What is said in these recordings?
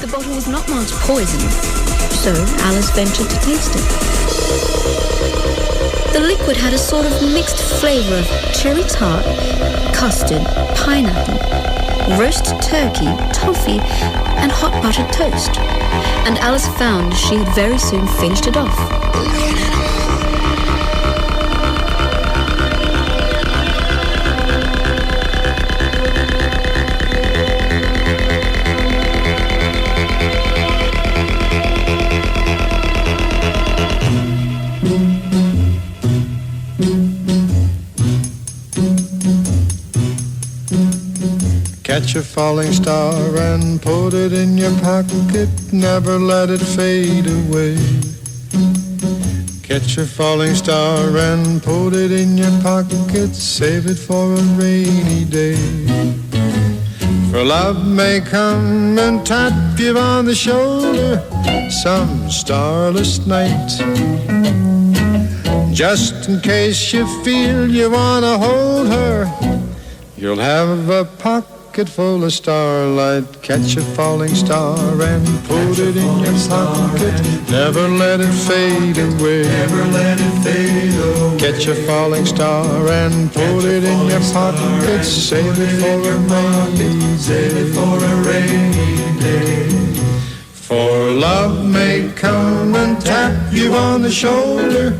The bottle was not marked poison, so Alice ventured to taste it. The liquid had a sort of mixed flavour of cherry tart, custard, pineapple, roast turkey, toffee, and hot buttered toast. And Alice found she had very soon finished it off. Catch a falling star and put it in your pocket, never let it fade away. Catch a falling star and put it in your pocket, save it for a rainy day. For love may come and tap you on the shoulder some starless night. Just in case you feel you wanna hold her, you'll have a pocket full of starlight. Catch a falling star and put it in your pocket, never let it fade away. Never let it fade away. Catch a falling star and put it in your pocket, save it for a rainy day. Save it for a rainy day. For love may come and tap you on the shoulder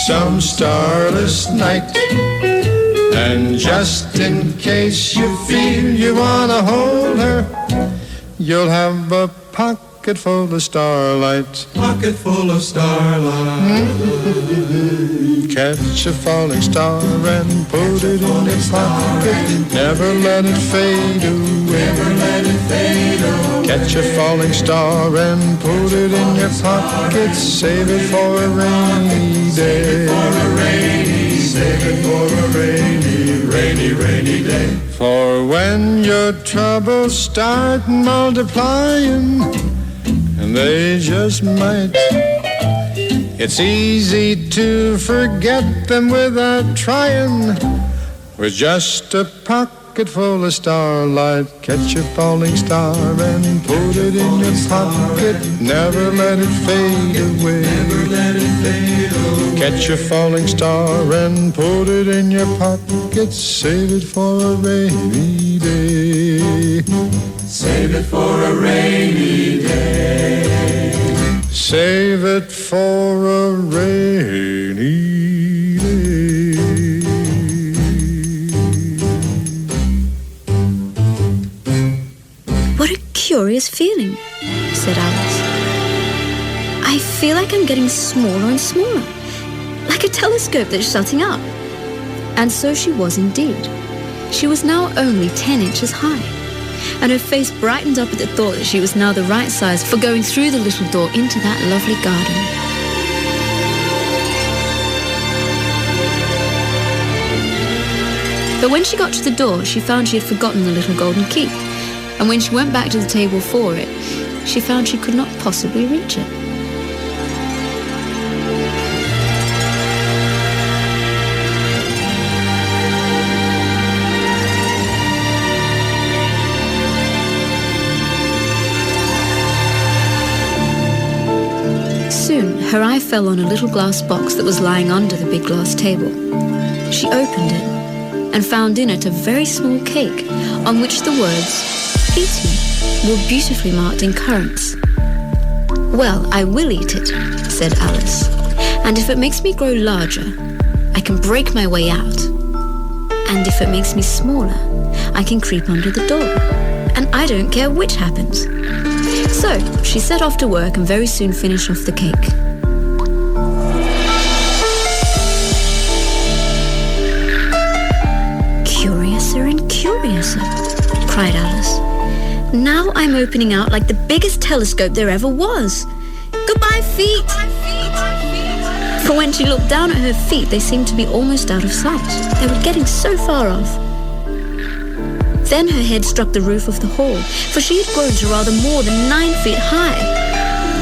some starless night. And just in case you feel you wanna hold her, you'll have a pocket full of starlight. Pocket full of starlight. Catch a falling star and put it in your pocket, never let it fade away. Never let it fade away. Catch a falling star and put it in your pocket, save it for a rainy day. Save it for a rainy, rainy, rainy day. For when your troubles start multiplying, and they just might, it's easy to forget them without trying. With just a pocket full of starlight, catch a falling star and put it in your pocket, never let it fade away. Never let it fade away. Catch a falling star and put it in your pocket, save it for a rainy day. Save it for a rainy day. Save it for a rainy day. What a curious feeling, said Alice. I feel like I'm getting smaller and smaller, like a telescope that's shutting up. And so she was indeed. She was now only 10 inches high, and her face brightened up at the thought that she was now the right size for going through the little door into that lovely garden. But when she got to the door, she found she had forgotten the little golden key, and when she went back to the table for it, she found she could not possibly reach it. Soon, her eye fell on a little glass box that was lying under the big glass table. She opened it and found in it a very small cake on which the words, "Eat me," were beautifully marked in currants. "Well, I will eat it," said Alice, "and if it makes me grow larger, I can break my way out. And if it makes me smaller, I can creep under the door. And I don't care which happens." So she set off to work and very soon finished off the cake. "Curiouser and curiouser," cried Alice. "Now I'm opening out like the biggest telescope there ever was. Goodbye, feet!" For when she looked down at her feet, they seemed to be almost out of sight. They were getting so far off. Then her head struck the roof of the hall, for she had grown to rather more than 9 feet high,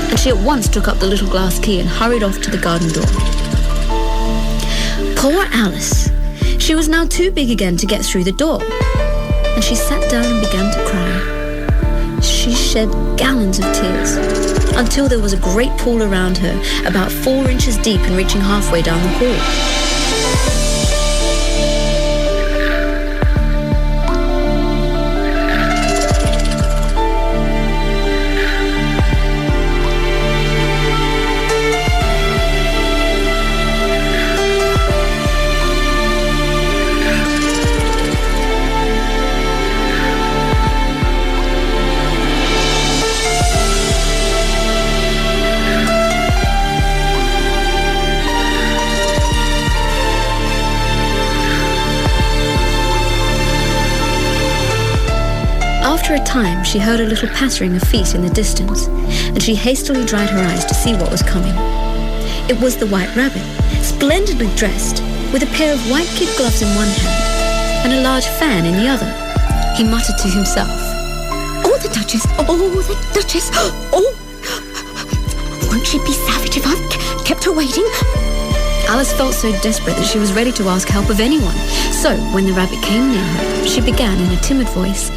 and she at once took up the little glass key and hurried off to the garden door. Poor Alice! She was now too big again to get through the door, and she sat down and began to cry. She shed gallons of tears, until there was a great pool around her, about 4 inches deep and reaching halfway down the hall. After a time, she heard a little pattering of feet in the distance, and she hastily dried her eyes to see what was coming. It was the White Rabbit, splendidly dressed, with a pair of white kid gloves in one hand and a large fan in the other. He muttered to himself, "Oh, the Duchess! Oh, the Duchess! Oh! Won't she be savage if I've kept her waiting?" Alice felt so desperate that she was ready to ask help of anyone. So, when the rabbit came near her, she began in a timid voice,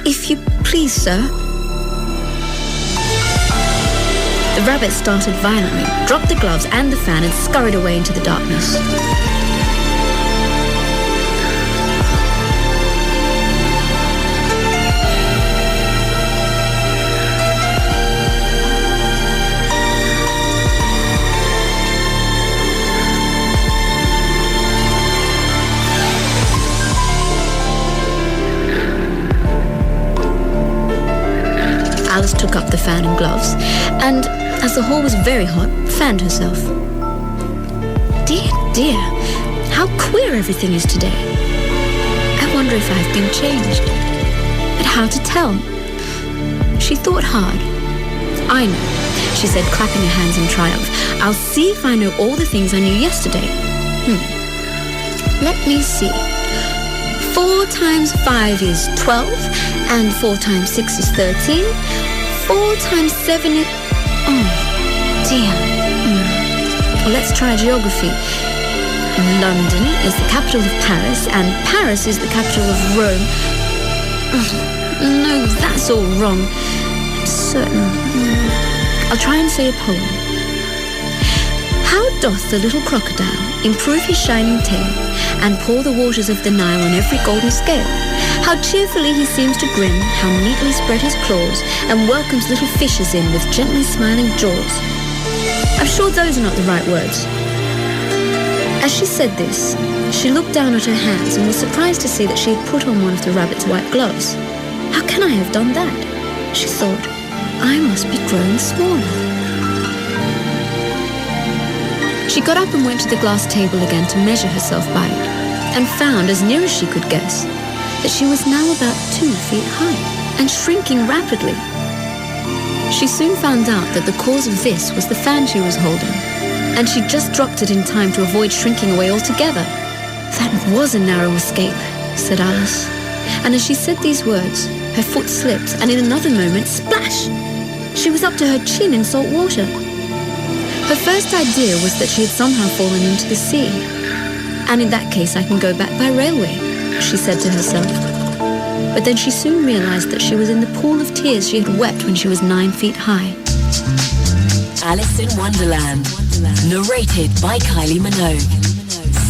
"If you please, sir." The rabbit started violently, dropped the gloves and the fan, and scurried away into the darkness. Alice took up the fan and gloves, and, as the hall was very hot, fanned herself. Dear, dear, how queer everything is today. I wonder if I've been changed. But how to tell? She thought hard. I know, she said, clapping her hands in triumph. I'll see if I know all the things I knew yesterday. Let me see. 4 times 5 is 12, and 4 times 6 is 13. 4 times 7 is... Oh, dear. Well, let's try geography. London is the capital of Paris, and Paris is the capital of Rome. No, that's all wrong. Certain. I'll try and say a poem. How doth the little crocodile improve his shining tail and pour the waters of the Nile on every golden scale? How cheerfully he seems to grin, how neatly spread his claws, and welcomes little fishes in with gently smiling jaws. I'm sure those are not the right words. As she said this, she looked down at her hands and was surprised to see that she had put on one of the rabbit's white gloves. How can I have done that? She thought, I must be growing smaller. She got up and went to the glass table again to measure herself by it, and found, as near as she could guess, that she was now about 2 feet high and shrinking rapidly. She soon found out that the cause of this was the fan she was holding, and she just dropped it in time to avoid shrinking away altogether. That was a narrow escape, said Alice. And as she said these words, her foot slipped, and in another moment, splash! She was up to her chin in salt water. Her first idea was that she had somehow fallen into the sea. And in that case, I can go back by railway, she said to herself. But then she soon realized that she was in the pool of tears she had wept when she was 9 feet high. Alice in Wonderland, narrated by Kylie Minogue.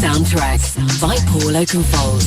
Soundtrack by Paul Oakenfold.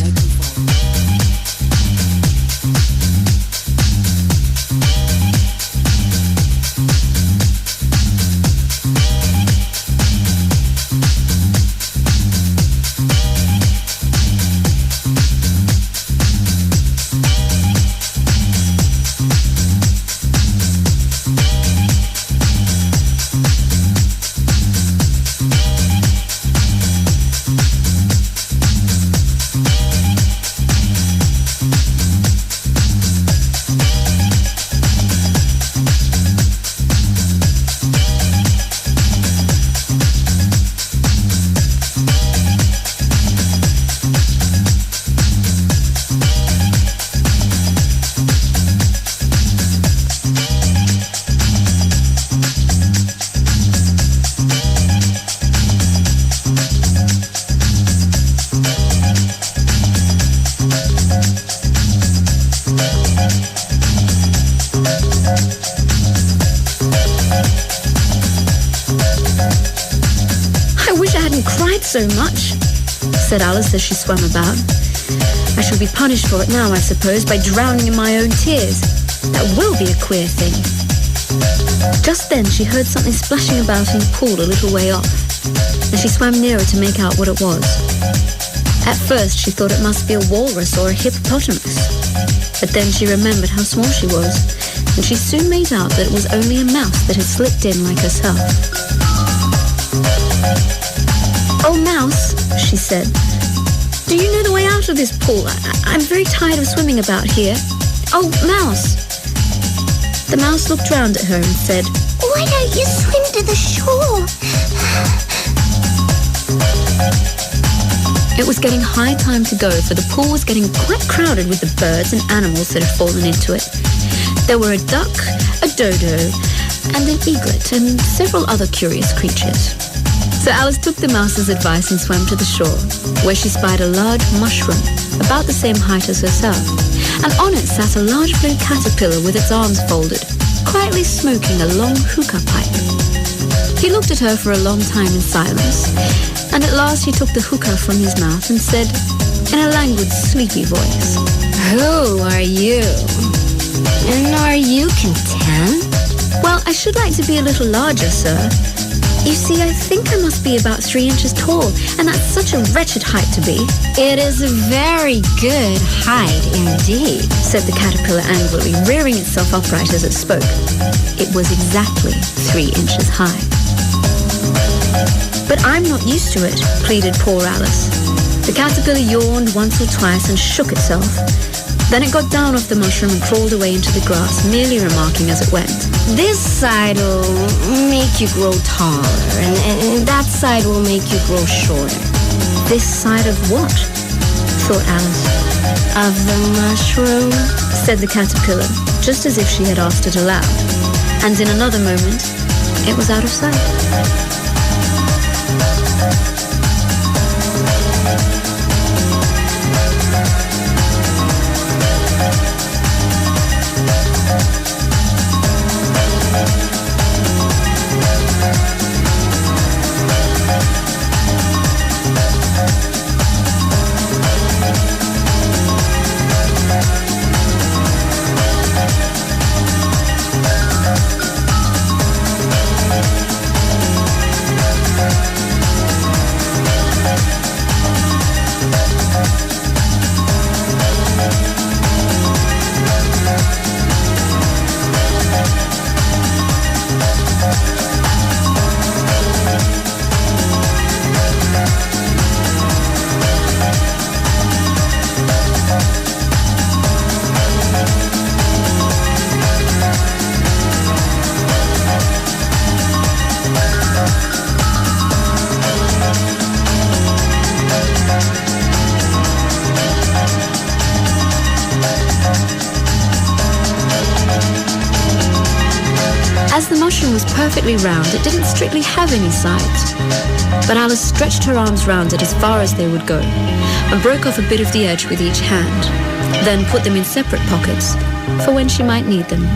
I wish I hadn't cried so much, said Alice as she swam about. I shall be punished for it now, I suppose, by drowning in my own tears. That will be a queer thing. Just then she heard something splashing about in the pool a little way off, and she swam nearer to make out what it was. At first she thought it must be a walrus or a hippopotamus, but then she remembered how small she was, and she soon made out that it was only a mouse that had slipped in like herself. "Oh, Mouse," she said, "do you know the way out of this pool? I'm very tired of swimming about here. Oh, Mouse." The mouse looked round at her and said, "Why don't you swim to the shore?" It was getting high time to go, for the pool was getting quite crowded with the birds and animals that had fallen into it. There were a duck, a dodo, and an eaglet, and several other curious creatures. So Alice took the mouse's advice and swam to the shore, where she spied a large mushroom, about the same height as herself, and on it sat a large blue caterpillar with its arms folded, quietly smoking a long hookah pipe. He looked at her for a long time in silence, and at last he took the hookah from his mouth and said, in a languid, sleepy voice, "Who are you? And are you content?" "Well, I should like to be a little larger, sir. You see, I think I must be about 3 inches tall, and that's such a wretched height to be." "It is a very good height indeed," said the caterpillar angrily, rearing itself upright as it spoke. It was exactly 3 inches high. "But I'm not used to it," pleaded poor Alice. The caterpillar yawned once or twice and shook itself. Then it got down off the mushroom and crawled away into the grass, merely remarking as it went, "This side will make you grow taller, and that side will make you grow shorter." "This side of what?" thought Alice. "Of the mushroom," said the caterpillar, just as if she had asked it aloud. And in another moment, it was out of sight. As the mushroom was perfectly round, it didn't strictly have any sides. But Alice stretched her arms round it as far as they would go, and broke off a bit of the edge with each hand, then put them in separate pockets, for when she might need them.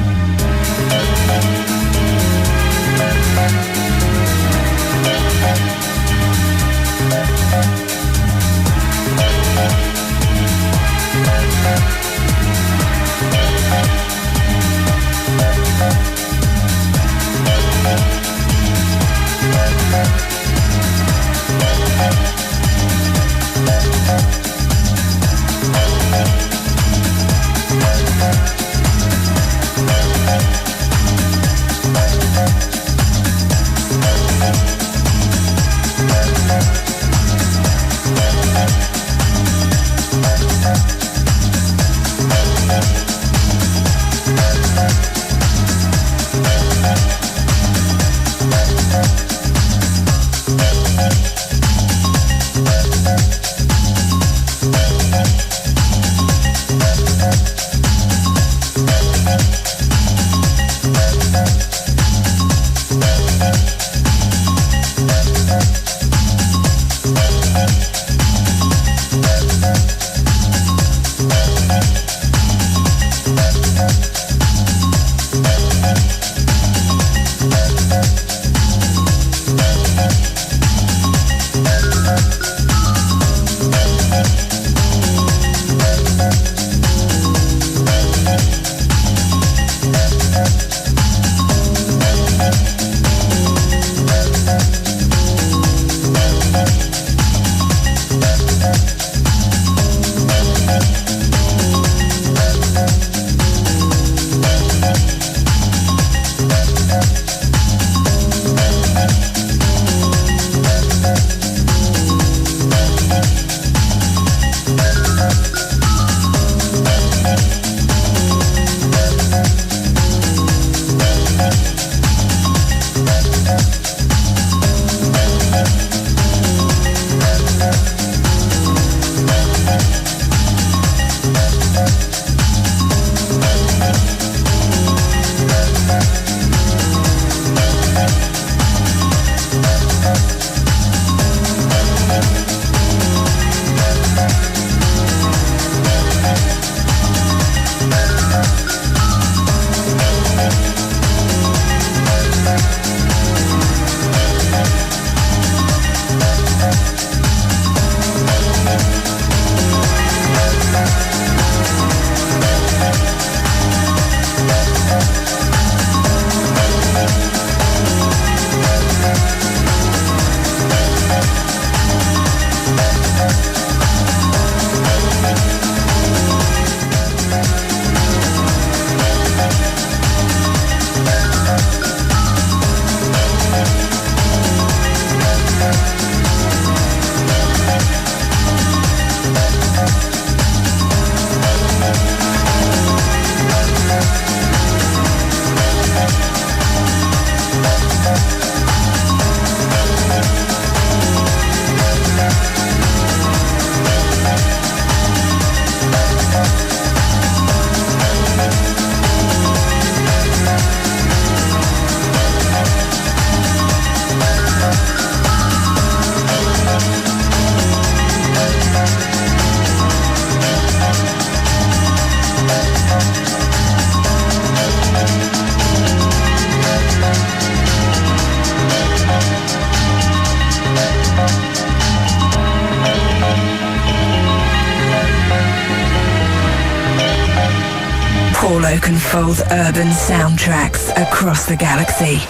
Oakenfold urban soundtracks across the galaxy.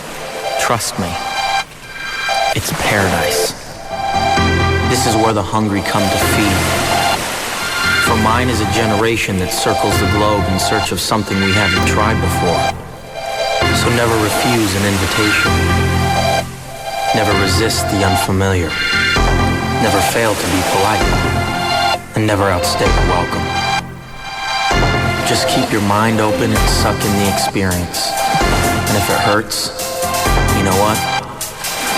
Trust me, it's paradise. This is where the hungry come to feed. For mine is a generation that circles the globe in search of something we haven't tried before. So never refuse an invitation. Never resist the unfamiliar. Never fail to be polite. And never outstay a welcome. Just keep your mind open and suck in the experience. And if it hurts, you know what?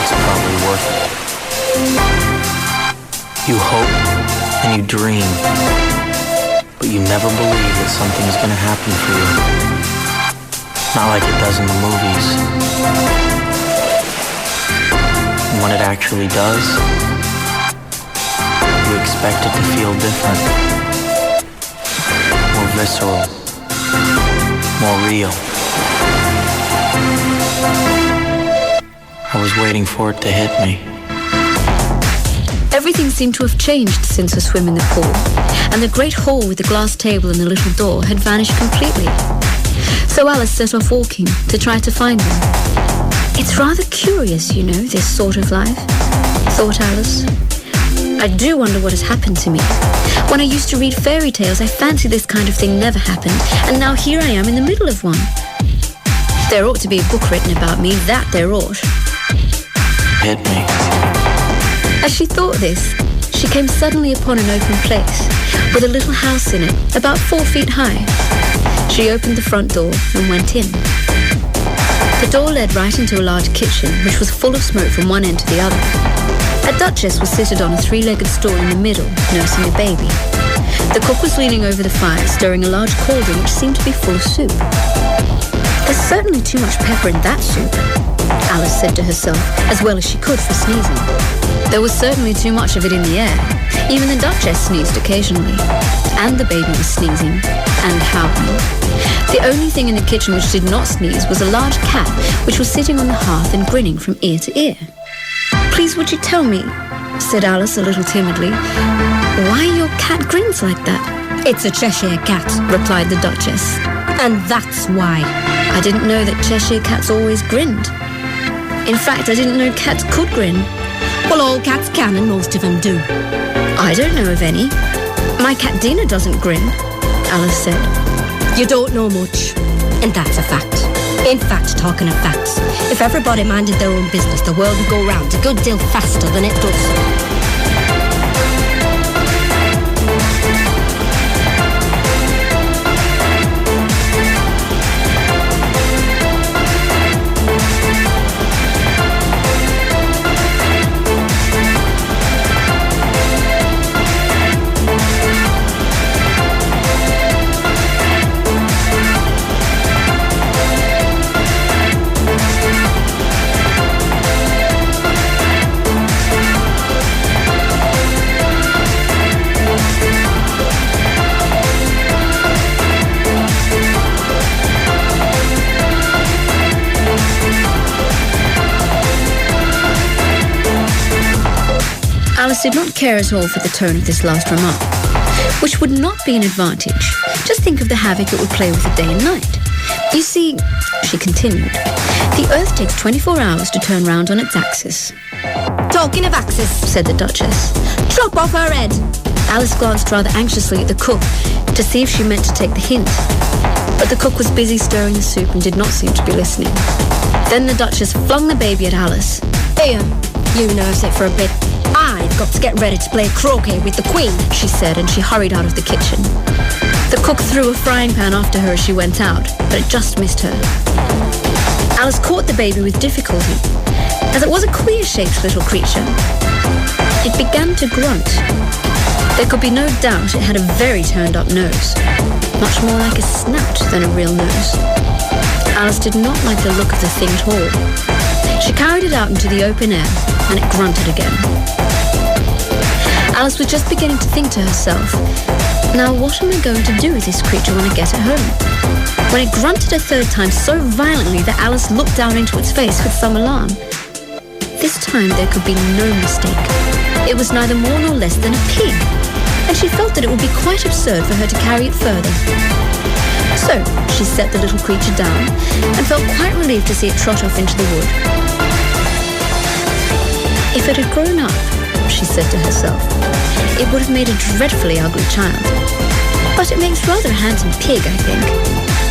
It's probably worth it. You hope and you dream, but you never believe that something is going to happen for you. Not like it does in the movies. And when it actually does, you expect it to feel different. More visceral, more real. I was waiting for it to hit me. Everything seemed to have changed since her swim in the pool, and the great hall with the glass table and the little door had vanished completely. So Alice set off walking to try to find them. It's rather curious, you know, this sort of life, thought Alice. I do wonder what has happened to me. When I used to read fairy tales, I fancied this kind of thing never happened, and now here I am in the middle of one. There ought to be a book written about me, that there ought. Hit me. As she thought this, she came suddenly upon an open place with a little house in it, about 4 feet high. She opened the front door and went in. The door led right into a large kitchen, which was full of smoke from one end to the other. A duchess was seated on a 3-legged stool in the middle, nursing a baby. The cook was leaning over the fire, stirring a large cauldron which seemed to be full of soup. There's certainly too much pepper in that soup, Alice said to herself, as well as she could for sneezing. There was certainly too much of it in the air. Even the duchess sneezed occasionally. And the baby was sneezing, and howling. The only thing in the kitchen which did not sneeze was a large cat which was sitting on the hearth and grinning from ear to ear. "Please, would you tell me," said Alice a little timidly, "why your cat grins like that?" "It's a Cheshire cat," replied the Duchess. And that's why. I didn't know that Cheshire cats always grinned. In fact, I didn't know cats could grin. Well, all cats can, and most of them do. I don't know of any. My cat Dina doesn't grin, Alice said. You don't know much, and that's a fact. In fact, talking of facts, if everybody minded their own business, the world would go round a good deal faster than it does. Alice did not care at all for the tone of this last remark, which would not be an advantage. Just think of the havoc it would play with the day and night. You see, she continued, the Earth takes 24 hours to turn round on its axis. Talking of axis, said the Duchess, chop off her head. Alice glanced rather anxiously at the cook to see if she meant to take the hint. But the cook was busy stirring the soup and did not seem to be listening. Then the Duchess flung the baby at Alice. Here, you nurse it for a bit. I've got to get ready to play croquet with the Queen, she said, and she hurried out of the kitchen. The cook threw a frying pan after her as she went out, but it just missed her. Alice caught the baby with difficulty, as it was a queer-shaped little creature. It began to grunt. There could be no doubt it had a very turned-up nose, much more like a snout than a real nose. Alice did not like the look of the thing at all. She carried it out into the open air, and it grunted again. Alice was just beginning to think to herself, now what am I going to do with this creature when I get it home? When it grunted a third time so violently that Alice looked down into its face with some alarm. This time there could be no mistake. It was neither more nor less than a pig, and she felt that it would be quite absurd for her to carry it further. So she set the little creature down and felt quite relieved to see it trot off into the wood. If it had grown up, she said to herself, it would have made a dreadfully ugly child. But it makes rather a handsome pig, I think.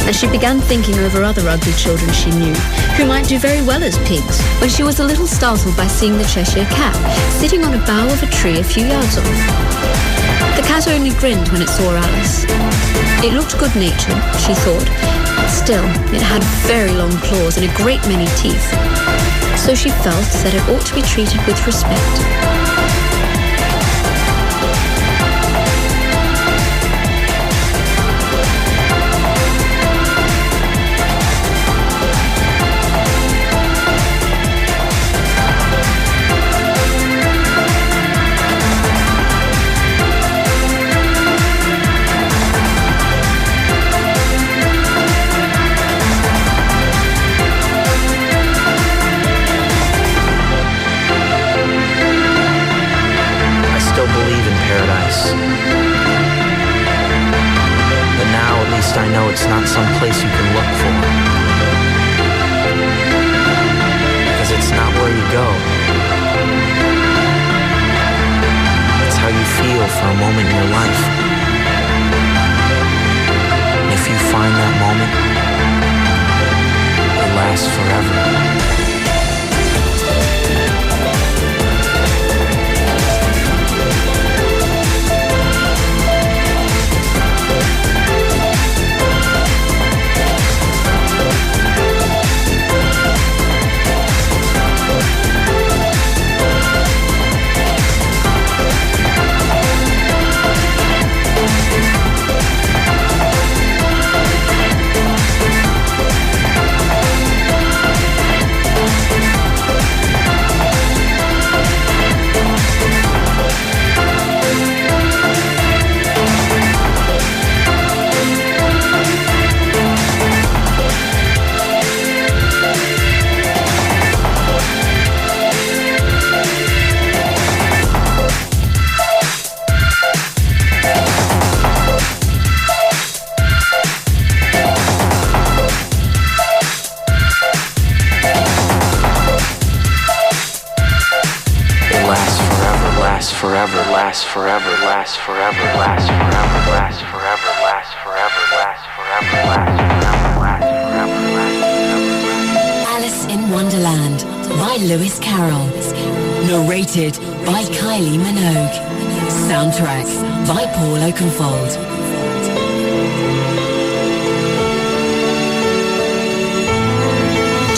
And she began thinking over other ugly children she knew, who might do very well as pigs, when she was a little startled by seeing the Cheshire Cat sitting on a bough of a tree a few yards off. The cat only grinned when it saw Alice. It looked good-natured, she thought. Still, it had very long claws and a great many teeth. So she felt that it ought to be treated with respect. I know it's not some place you can look for, because it's not where you go. It's how you feel for a moment in your life. And if you find that moment, it lasts forever. forever, last forever, last forever, last forever, last forever, last forever, last forever, last forever, last forever, last forever. Alice in Wonderland by Lewis Carroll. Narrated by Kylie Minogue. Soundtrack by Paul Oakenfold.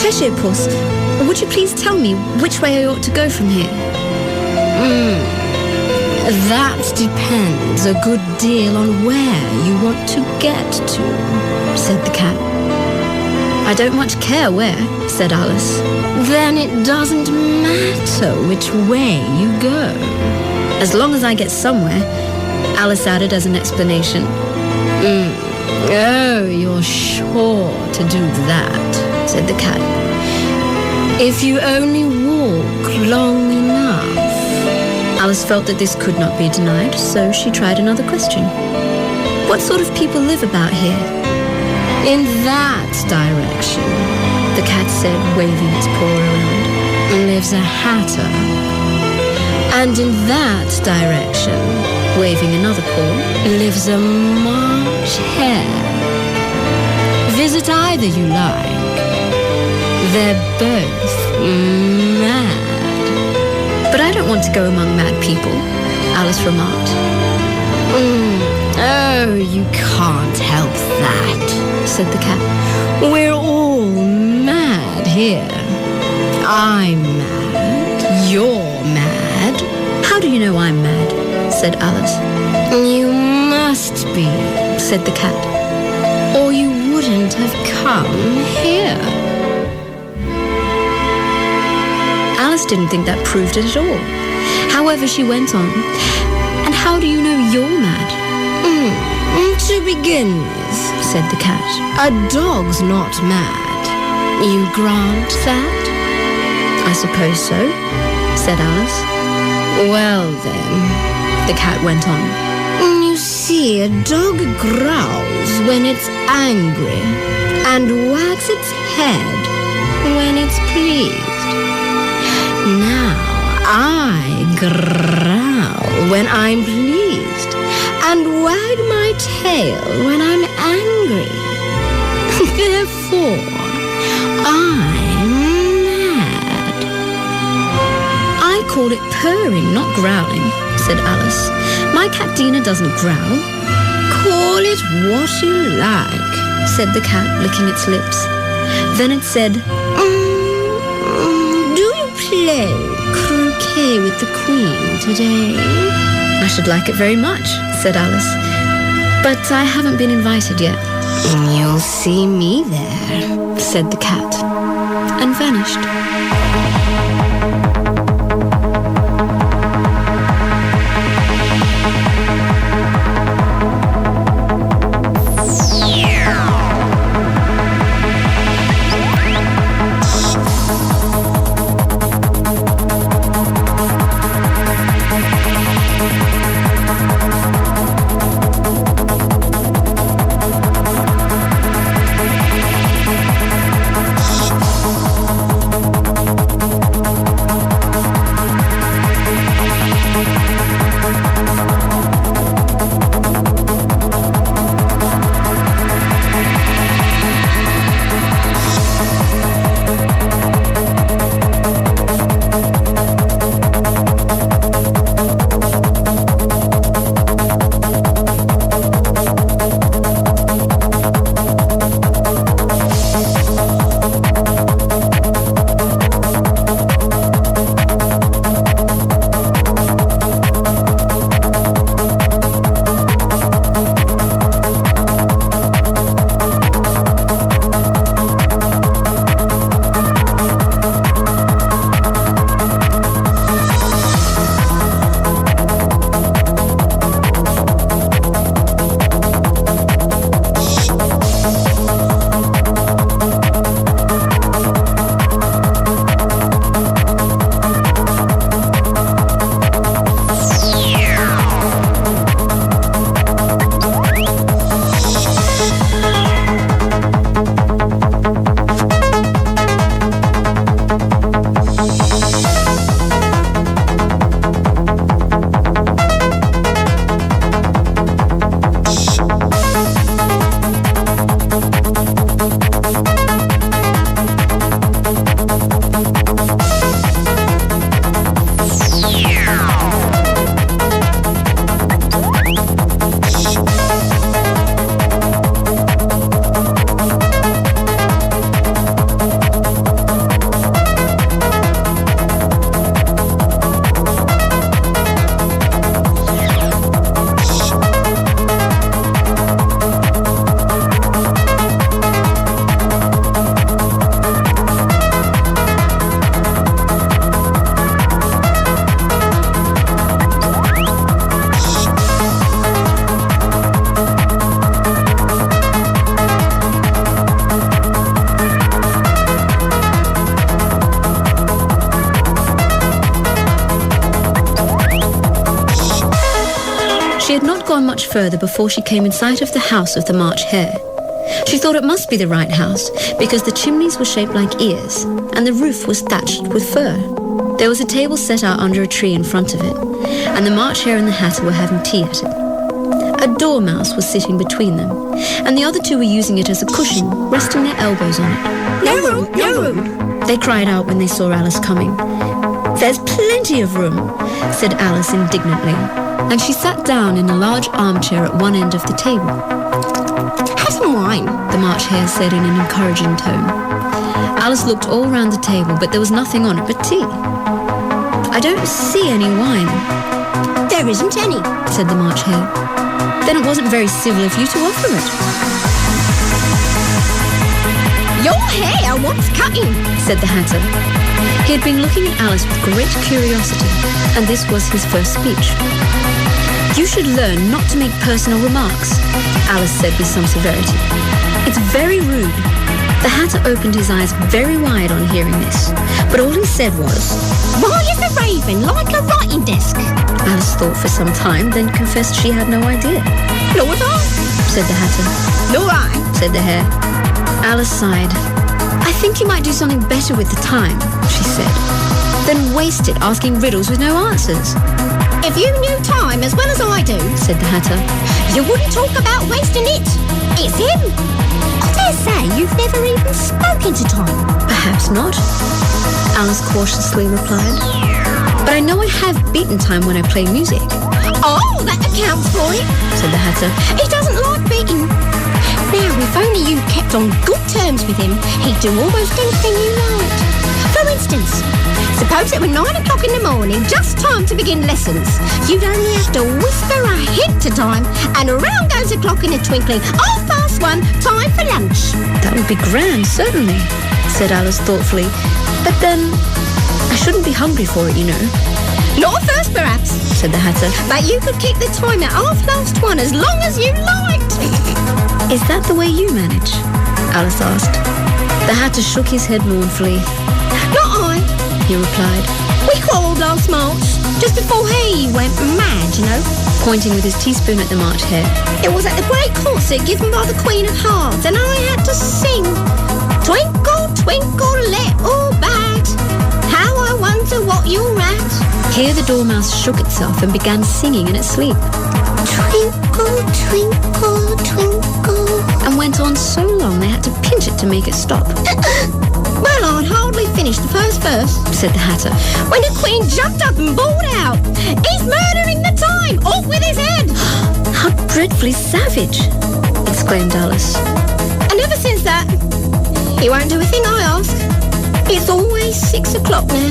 Cheshire Puss, would you please tell me which way I ought to go from here? That depends a good deal on where you want to get to, said the cat. I don't much care where, said Alice. Then it doesn't matter which way you go. As long as I get somewhere, Alice added as an explanation. Oh, you're sure to do that, said the cat. If you only walk long enough. Alice felt that this could not be denied, so she tried another question. What sort of people live about here? In that direction, the cat said, waving its paw around, lives a hatter. And in that direction, waving another paw, lives a March hare. Visit either you like. They're both mad. But I don't want to go among mad people, Alice remarked. Oh, you can't help that, said the cat. We're all mad here. I'm mad. You're mad. How do you know I'm mad? Said Alice. You must be, said the cat. Or you wouldn't have come here. Alice didn't think that proved it at all. However, she went on. And how do you know you're mad? To begin with, said the cat, a dog's not mad. You grant that? I suppose so, said Alice. Well then, the cat went on. You see, a dog growls when it's angry and wags its head when it's pleased. Now, I growl when I'm pleased and wag my tail when I'm angry. Therefore, I'm mad. I call it purring, not growling, said Alice. My cat Dina doesn't growl. Call it what you like, said the cat, licking its lips. Then it said, Do you play croquet with the Queen today? I should like it very much, said Alice. But I haven't been invited yet. You'll see me there, said the cat, and vanished. gone much further before she came in sight of the house of the March Hare. She thought it must be the right house because the chimneys were shaped like ears and the roof was thatched with fur. There was a table set out under a tree in front of it, and the March Hare and the Hatter were having tea at it. A dormouse was sitting between them, and the other two were using it as a cushion, resting their elbows on it. No room, no room, they cried out when they saw Alice coming. There's plenty of room, said Alice indignantly, and she sat down in a large armchair at one end of the table. Have some wine, the March Hare said in an encouraging tone. Alice looked all round the table, but there was nothing on it but tea. I don't see any wine. There isn't any, said the March Hare. Then it wasn't very civil of you to offer it. Your hair wants cutting, said the Hatter. He had been looking at Alice with great curiosity, and this was his first speech. You should learn not to make personal remarks, Alice said with some severity. It's very rude. The Hatter opened his eyes very wide on hearing this, but all he said was, "Why is a raven like a writing desk?" Alice thought for some time, then confessed she had no idea. "Nor have I," said the Hatter. "Nor I," said the Hare. Alice sighed. I think you might do something better with the time, she said, than waste it asking riddles with no answers. "If you knew time as well as I do," said the Hatter, "you wouldn't talk about wasting it. It's him. I dare say you've never even spoken to time." Perhaps not, Alice cautiously replied. But I know I have beaten time when I play music. "Oh, that accounts for it," said the Hatter. "He doesn't like beating. Now, if only you kept on good terms with him, he'd do almost anything you liked. For instance, suppose it were 9 o'clock in the morning, just time to begin lessons. You'd only have to whisper a hint to time, and around goes the clock in a twinkling. 1:30, time for lunch." That would be grand, certainly, said Alice thoughtfully. But then, I shouldn't be hungry for it, you know. "Not at first, perhaps," said the Hatter. "but you could keep the time at 1:30 as long as you liked." Is that the way you manage? Alice asked. The Hatter shook his head mournfully. "Not I," he replied. "We quarrelled last March, just before he went mad, you know," pointing with his teaspoon at the March Hare. "It was at the great concert given by the Queen of Hearts, and I had to sing, 'Twinkle, twinkle, little bat, how I wonder what you're at.'" Here the dormouse shook itself and began singing in its sleep. "Twinkle, twinkle, twinkle," and went on so long they had to pinch it to make it stop. "Well, I'd hardly finished the first verse," said the Hatter, "when the Queen jumped up and bawled out, 'He's murdering the time! Off with his head!'" How dreadfully savage, exclaimed Alice. "And ever since that, he won't do a thing I ask. It's always 6 o'clock now."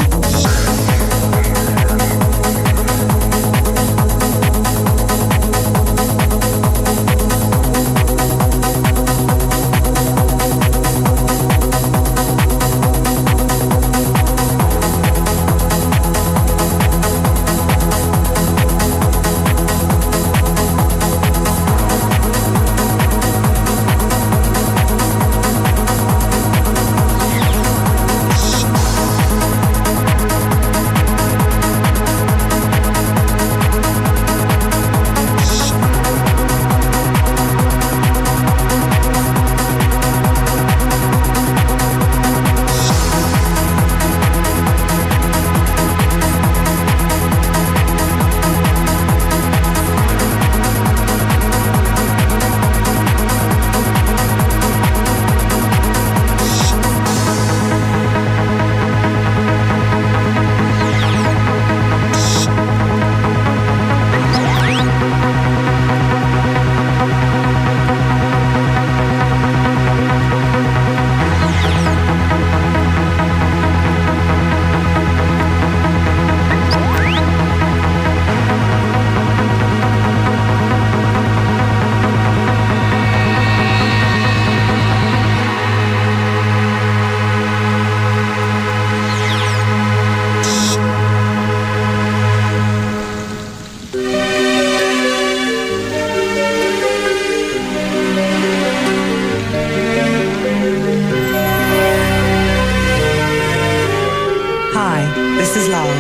This is Laura.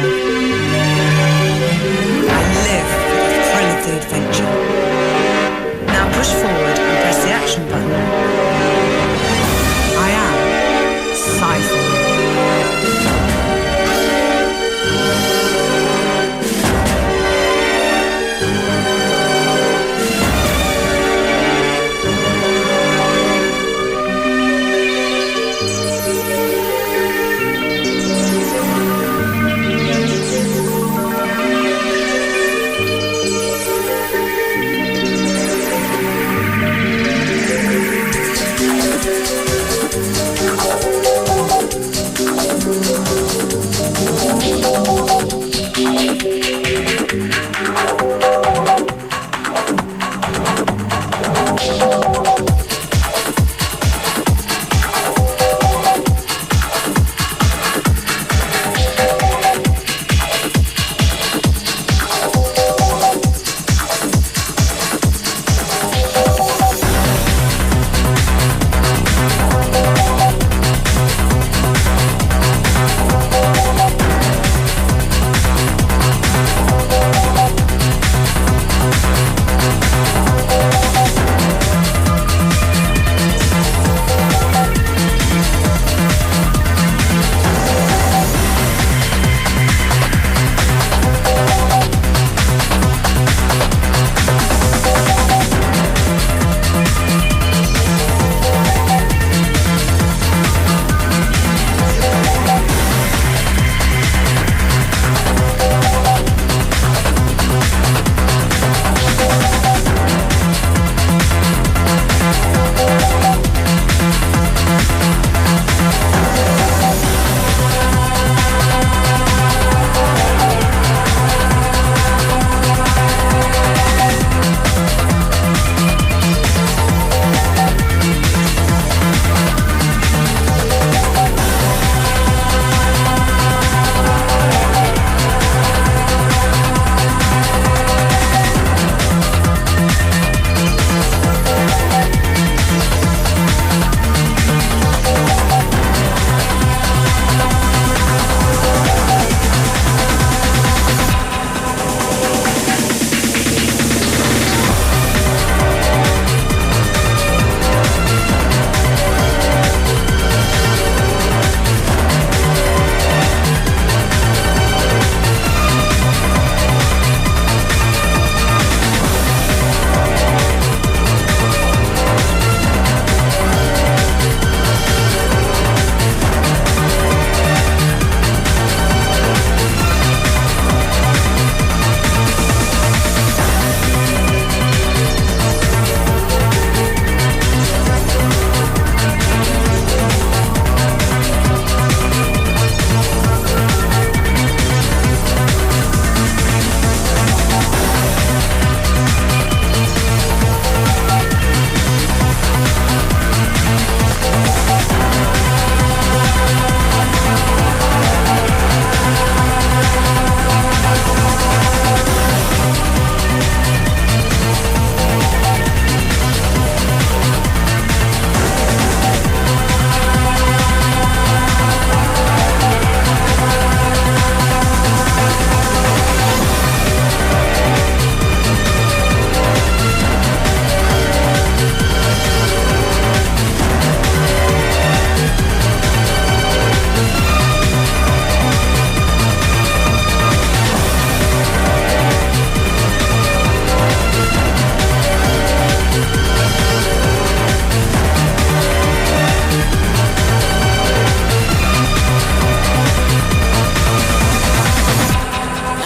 I live for the thrill of the adventure.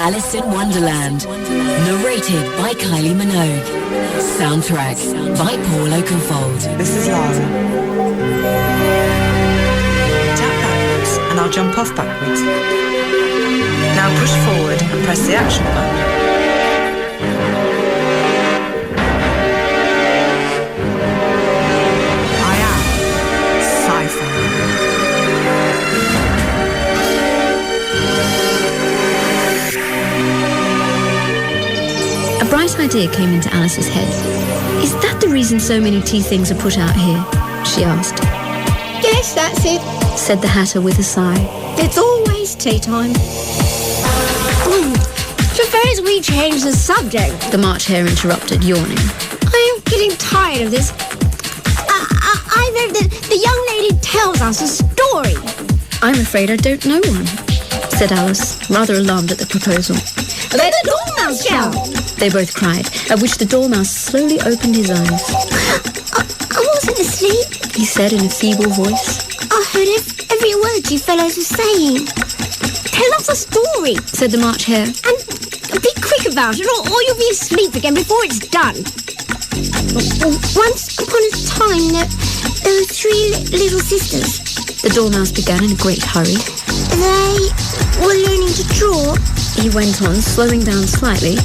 Alice in Wonderland. Narrated by Kylie Minogue. Soundtrack by Paul Oakenfold. This is Lara. Tap backwards and I'll jump off backwards. Now push forward and press the action button. I am sci-fi. A bright idea came into Alice's head. Is that the reason so many tea things are put out here? She asked. Yes, that's it. Said the Hatter with a sigh. It's always tea time. Suppose we change the subject. The March Hare interrupted, yawning. I am getting tired of this. I read that the young lady tells us a story. I'm afraid I don't know one, said Alice, rather alarmed at the proposal. Let the Dormouse shout. They both cried, at which the Dormouse slowly opened his eyes. I wasn't asleep, He said in a feeble voice. I heard every word you fellows were saying. Tell us a story, Said the March Hare. and be quick about it, or you'll be asleep again before it's done. Once upon a time, there were three little sisters. The Dormouse began in a great hurry. They were learning to draw, He went on, slowing down slightly.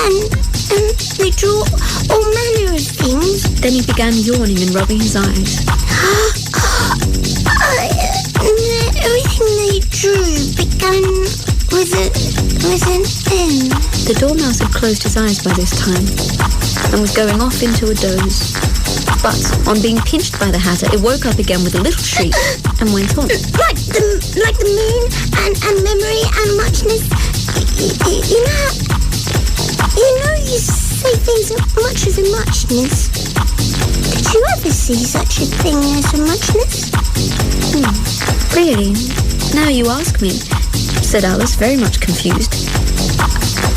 and they draw all manner of things. Then he began yawning and rubbing his eyes. Everything they drew began with an N. The Dormouse had closed his eyes by this time and was going off into a doze. But on being pinched by the Hatter, it woke up again with a little shriek and went on. Like the moon and memory and muchness. You know you say things as much as a muchness. Did you ever see such a thing as a muchness? Really? Now you ask me, said Alice, very much confused.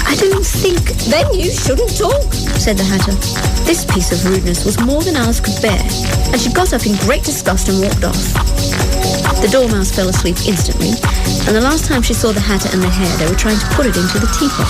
I don't think... Then you shouldn't talk, said the Hatter. This piece of rudeness was more than Alice could bear, and she got up in great disgust and walked off. The Dormouse fell asleep instantly, and the last time she saw the Hatter and the Hare, they were trying to put it into the teapot.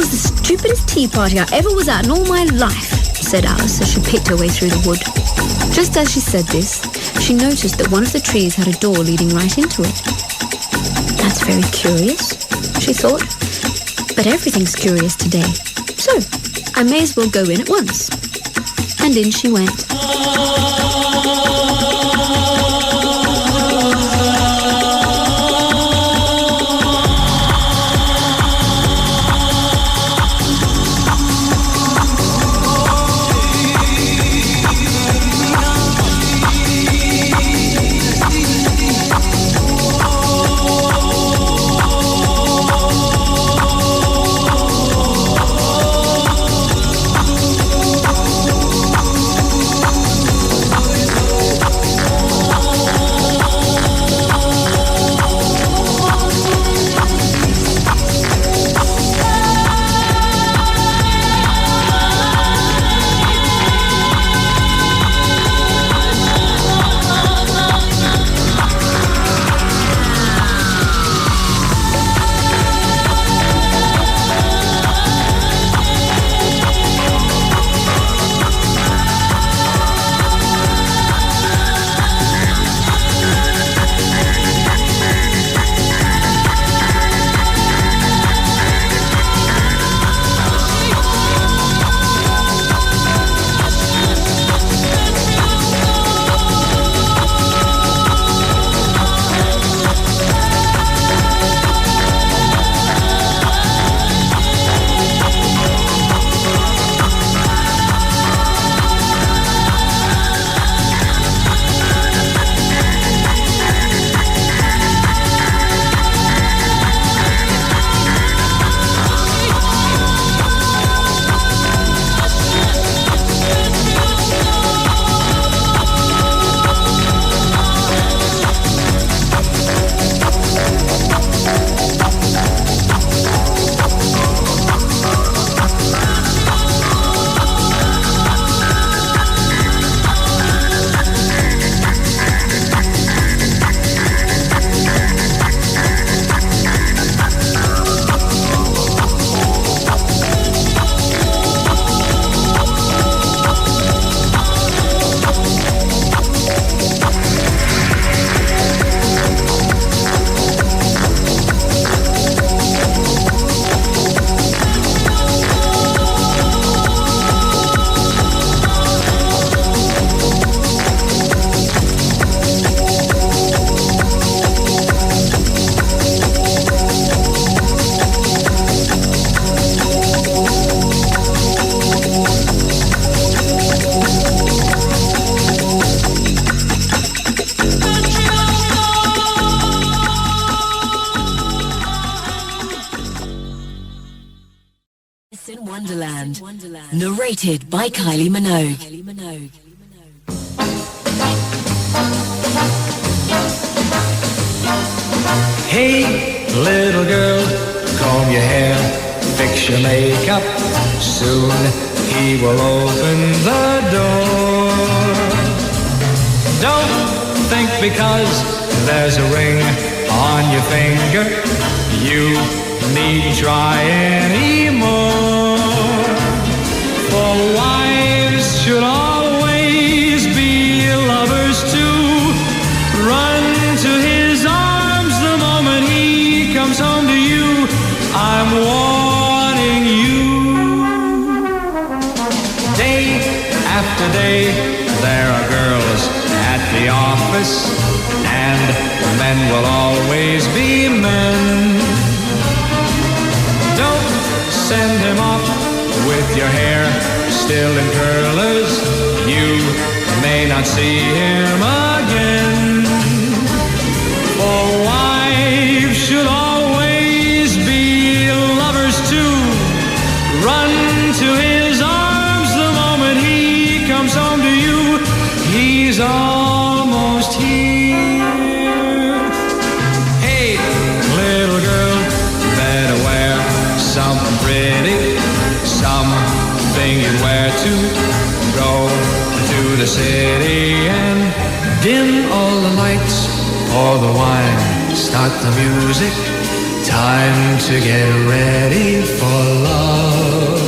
was the stupidest tea party I ever was at in all my life, said Alice as she picked her way through the wood. Just as she said this, she noticed that one of the trees had a door leading right into it. That's very curious, she thought. But everything's curious today, so I may as well go in at once. And in she went. Wonderland. Narrated by Kylie Minogue. Hey, little girl, comb your hair, fix your makeup. Soon he will open the door. Don't think because there's a ring on your finger, you needn't try anymore. For wives should always be lovers too. Run to his arms the moment he comes home to you. I'm warning you. Day after day, there are girls at the office, and men will always be men. Don't send him off with your hair still in curlers. You may not see him again. For wives should always be lovers too. Run to his arms the moment he comes home to you. He's almost here. Hey, little girl, better wear something pretty, something you'd wear to go to the city, and dim all the lights, pour the wine, start the music. Time to get ready for love.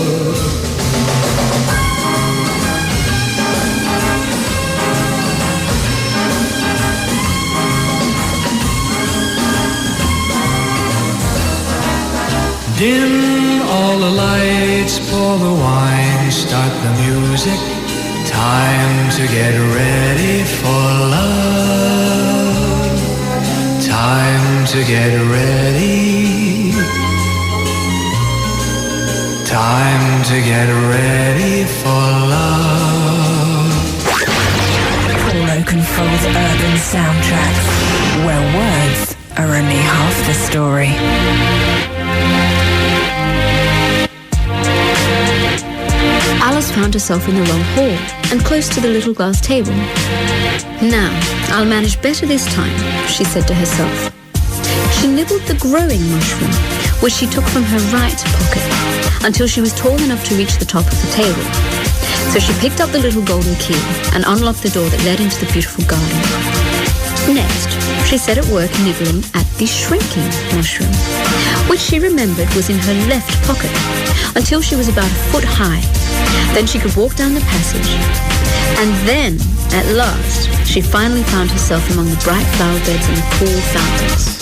Dim all the lights, pour the wine, start the music. Time to get ready for love. Time to get ready. Time to get ready for love. Paul Oakenfold urban soundtracks, where words are only half the story. Alice found herself in the long hall and close to the little glass table. Now, I'll manage better this time, she said to herself. She nibbled the growing mushroom, which she took from her right pocket, until she was tall enough to reach the top of the table. So she picked up the little golden key and unlocked the door that led into the beautiful garden. Next, she set at work nibbling at the shrinking mushroom, which she remembered was in her left pocket, until she was about a foot high. Then she could walk down the passage. And then, at last, she finally found herself among the bright flower beds and the cool fountains.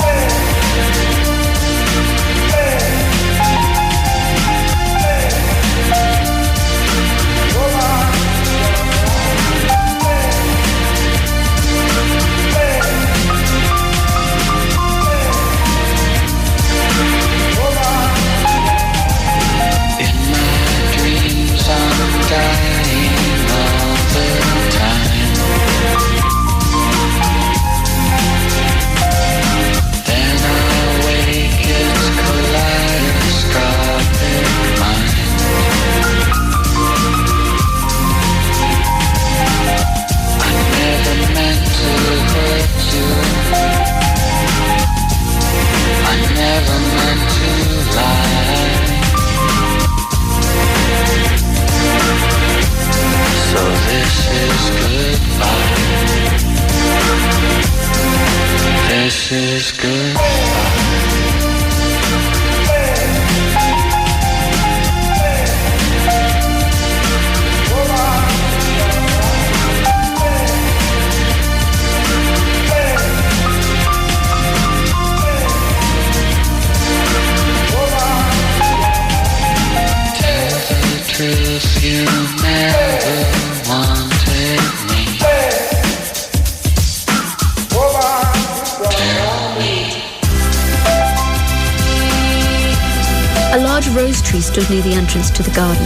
A large rose tree stood near the entrance to the garden.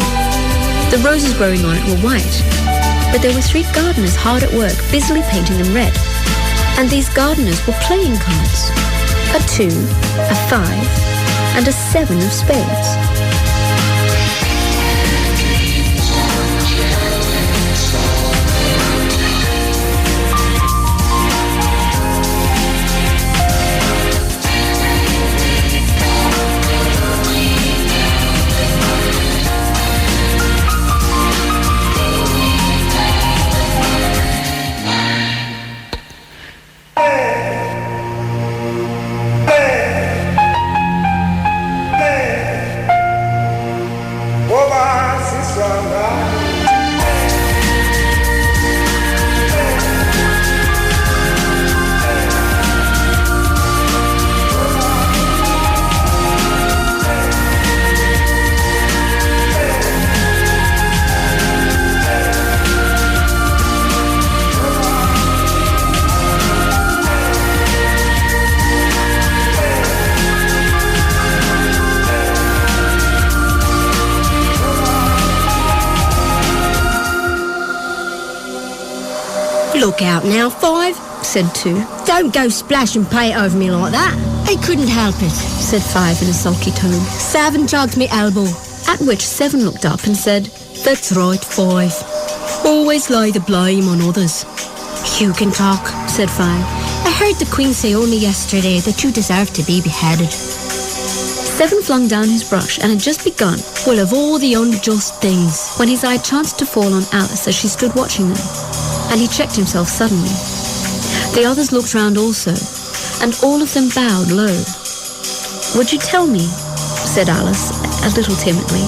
The roses growing on it were white, but there were 3 gardeners hard at work, busily painting them red. And these gardeners were playing cards. A 2, a 5, and a 7 of spades. Look out now, 5, said 2. Don't go splash and pay it over me like that. I couldn't help it, said 5 in a sulky tone. 7 jogged me elbow. At which 7 looked up and said, That's right, 5. Always lay the blame on others. You can talk, said 5. I heard the Queen say only yesterday that you deserve to be beheaded. 7 flung down his brush and had just begun, well, of all the unjust things, when his eye chanced to fall on Alice as she stood watching them, and he checked himself suddenly. The others looked round also, and all of them bowed low. Would you tell me, said Alice, a little timidly,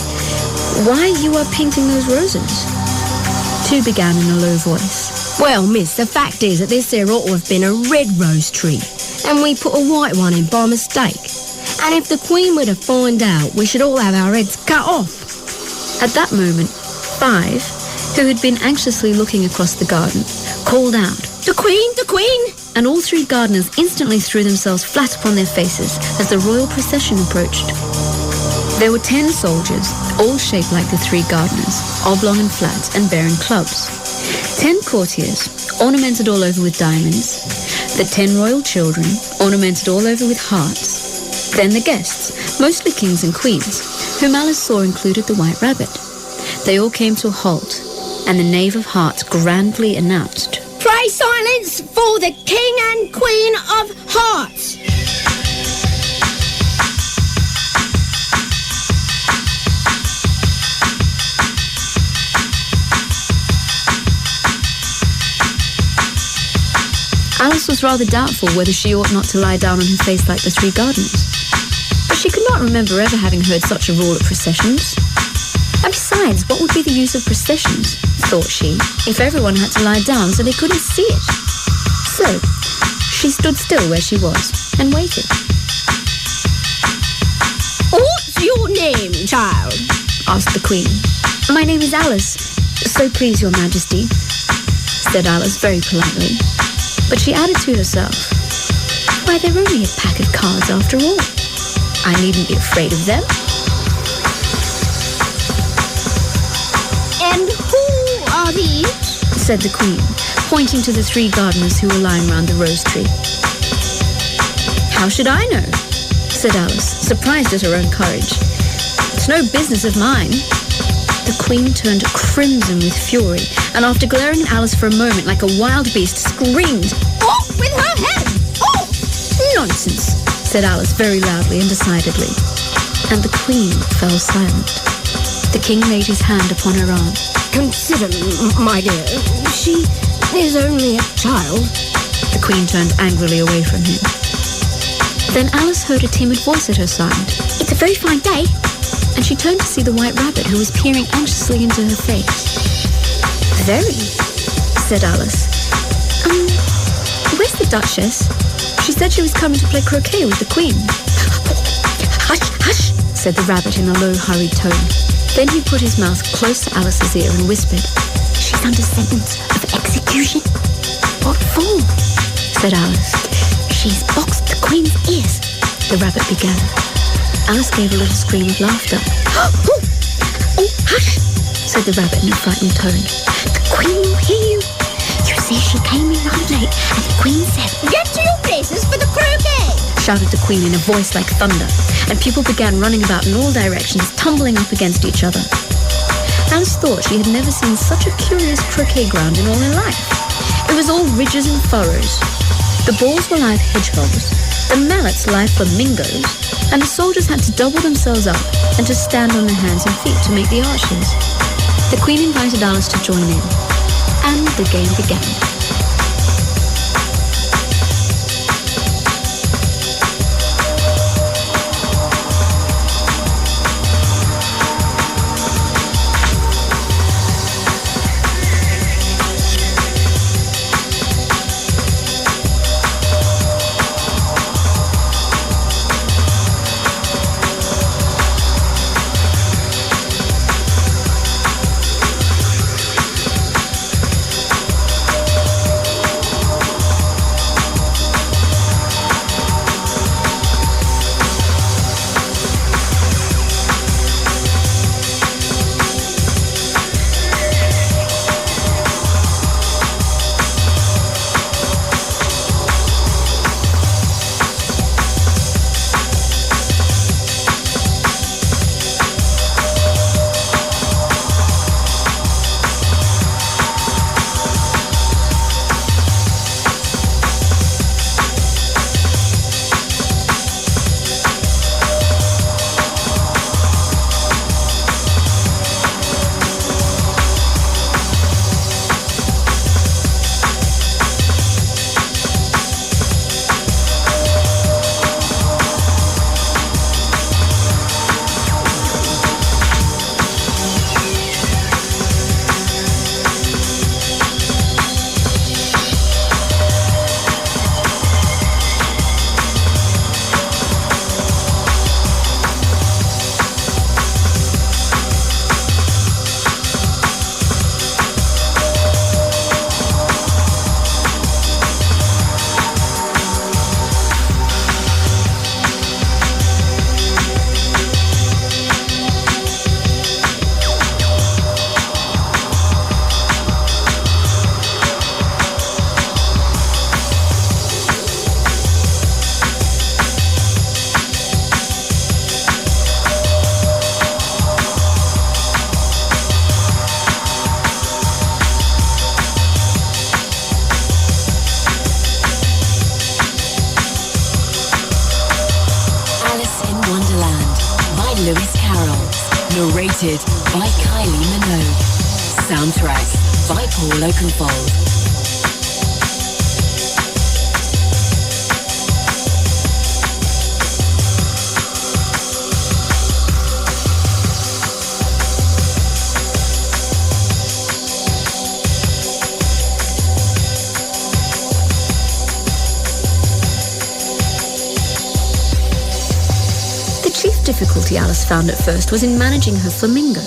why you are painting those roses? Two began in a low voice. Well, miss, the fact is that this here ought to have been a red rose tree, and we put a white one in by mistake. And if the Queen were to find out, we should all have our heads cut off. At that moment, Five, who had been anxiously looking across the garden, called out, The Queen, the Queen! And all three gardeners instantly threw themselves flat upon their faces as the royal procession approached. There were 10 soldiers, all shaped like the three gardeners, oblong and flat and bearing clubs. 10 courtiers, ornamented all over with diamonds. The 10 royal children, ornamented all over with hearts. Then the guests, mostly kings and queens, whom Alice saw included the White Rabbit. They all came to a halt, and the Knave of Hearts grandly announced, Pray silence for the King and Queen of Hearts! Alice was rather doubtful whether she ought not to lie down on her face like the three gardeners. But she could not remember ever having heard such a rule at processions. And besides, what would be the use of processions, thought she, if everyone had to lie down so they couldn't see it? So, she stood still where she was and waited. What's your name, child? Asked the Queen. My name is Alice, so please your Majesty, said Alice very politely. But she added to herself, why, they're only a pack of cards after all. I needn't be afraid of them. And who are these? Said the Queen, pointing to the three gardeners who were lying round the rose tree. How should I know? Said Alice, surprised at her own courage. It's no business of mine. The Queen turned crimson with fury, and after glaring at Alice for a moment like a wild beast, screamed, Off with her head! Off! Nonsense, said Alice very loudly and decidedly. And the Queen fell silent. The King laid his hand upon her arm. Consider, my dear, she is only a child. The Queen turned angrily away from him. Then Alice heard a timid voice at her side. It's a very fine day. And she turned to see the White Rabbit, who was peering anxiously into her face. Very, said Alice. Where's the Duchess? She said she was coming to play croquet with the Queen. Hush, hush, said the Rabbit in a low, hurried tone. Then he put his mouth close to Alice's ear and whispered, She's under sentence of execution. What for? Said Alice. She's boxed the Queen's ears. The Rabbit began. Alice gave a little scream of laughter. Oh, hush, said the Rabbit in a frightened tone. The Queen will hear you. You see, she came in rather late, and the Queen said, Get to your places for the croquet! Shouted the Queen in a voice like thunder, and people began running about in all directions, tumbling up against each other. Alice thought she had never seen such a curious croquet ground in all her life. It was all ridges and furrows. The balls were live hedgehogs, the mallets live flamingos, and the soldiers had to double themselves up and to stand on their hands and feet to make the arches. The Queen invited Alice to join in, and the game began. Wonderland by Lewis Carroll. Narrated by Kylie Minogue. Soundtrack by Paul Oakenfold. Difficulty Alice found at first was in managing her flamingo.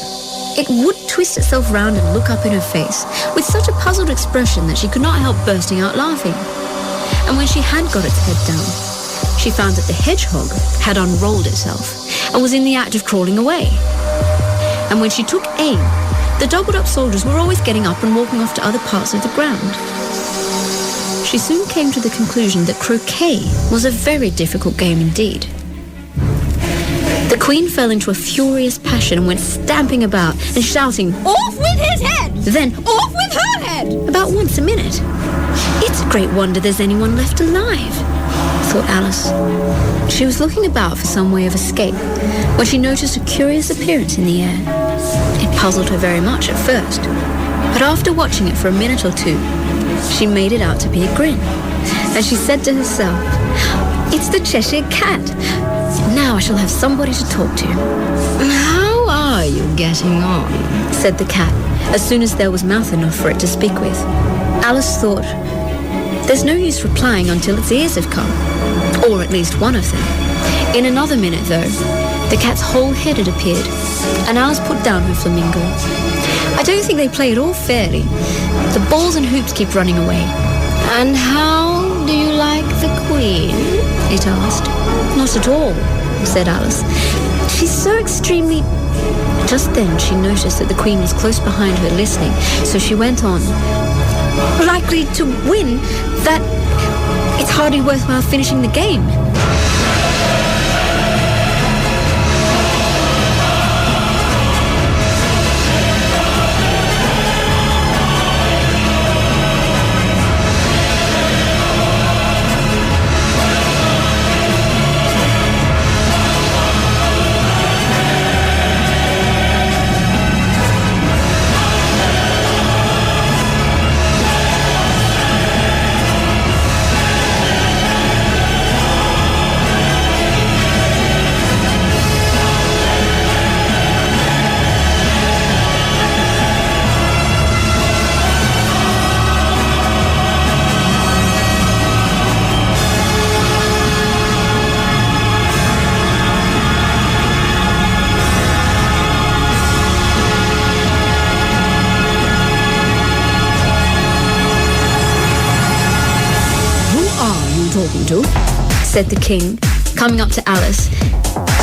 It would twist itself round and look up in her face with such a puzzled expression that she could not help bursting out laughing. And when she had got its head down, she found that the hedgehog had unrolled itself and was in the act of crawling away. And when she took aim, the doubled-up soldiers were always getting up and walking off to other parts of the ground. She soon came to the conclusion that croquet was a very difficult game indeed. The Queen fell into a furious passion and went stamping about and shouting, "Off with his head! Then, Off with her head!" about once a minute. It's a great wonder there's anyone left alive, thought Alice. She was looking about for some way of escape when she noticed a curious appearance in the air. It puzzled her very much at first, but after watching it for a minute or two, she made it out to be a grin, and she said to herself, "It's the Cheshire Cat. Now I shall have somebody to talk to." "How are you getting on?" said the cat, as soon as there was mouth enough for it to speak with. Alice thought, there's no use replying until its ears have come, or at least one of them. In another minute, though, the cat's whole head had appeared, and Alice put down her flamingo. "I don't think they play it all fairly. The balls and hoops keep running away." "And how do you like the Queen?" it asked. "Not at all," said Alice. "She's so extremely..." Just then she noticed that the Queen was close behind her listening, so she went on. "Likely to win, that it's hardly worthwhile finishing the game." Said the King, coming up to Alice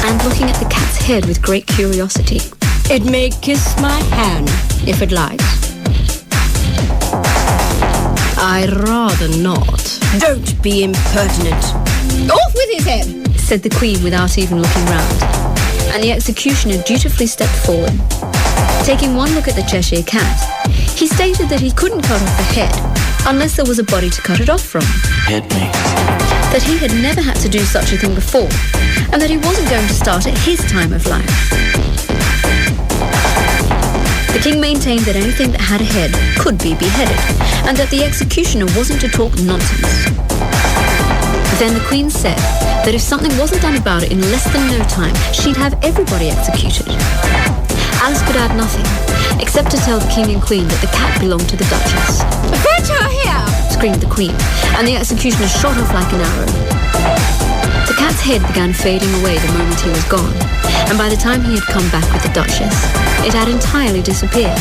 and looking at the cat's head with great curiosity. "It may kiss my hand, if it likes." "I'd rather not." "Don't be impertinent." "Off with his head," said the Queen without even looking round, and the executioner dutifully stepped forward. Taking one look at the Cheshire Cat, he stated that he couldn't cut off the head unless there was a body to cut it off from. Hit me. That he had never had to do such a thing before, and that he wasn't going to start at his time of life. The King maintained that anything that had a head could be beheaded, and that the executioner wasn't to talk nonsense. Then the Queen said that if something wasn't done about it in less than no time, she'd have everybody executed. Alice could add nothing, except to tell the King and Queen that the cat belonged to the Duchess. "Fetch her here!" screamed the Queen, and the executioner shot off like an arrow. The cat's head began fading away the moment he was gone, and by the time he had come back with the Duchess, it had entirely disappeared.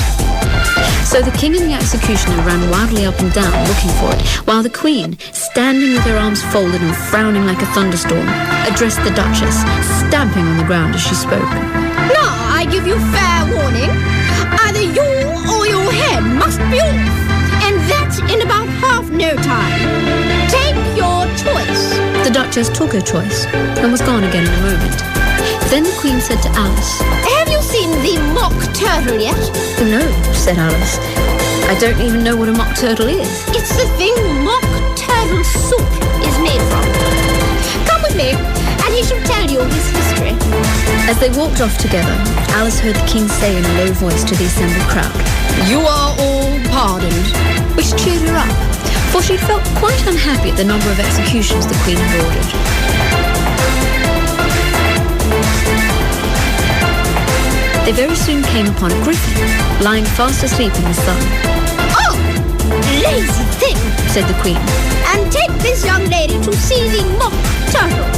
So the King and the executioner ran wildly up and down looking for it, while the Queen, standing with her arms folded and frowning like a thunderstorm, addressed the Duchess, stamping on the ground as she spoke. "Now I give you fair warning. Either you or your head must be off, and that in about half no time. Take your choice." The Duchess took her choice and was gone again in a moment. Then the Queen said to Alice, "Have you seen the mock turtle yet?" "No," said Alice. "I don't even know what a mock turtle is." "It's the thing mock turtle soup is made from. Come with me, and he shall tell you his history." As they walked off together, Alice heard the king say in a low voice to the assembled crowd, "You are all pardoned," which cheered her up, for she felt quite unhappy at the number of executions the queen had ordered. They very soon came upon a griffin, lying fast asleep in the sun. "Oh, lazy thing," said the queen, "and take this young lady to see the mock turtle."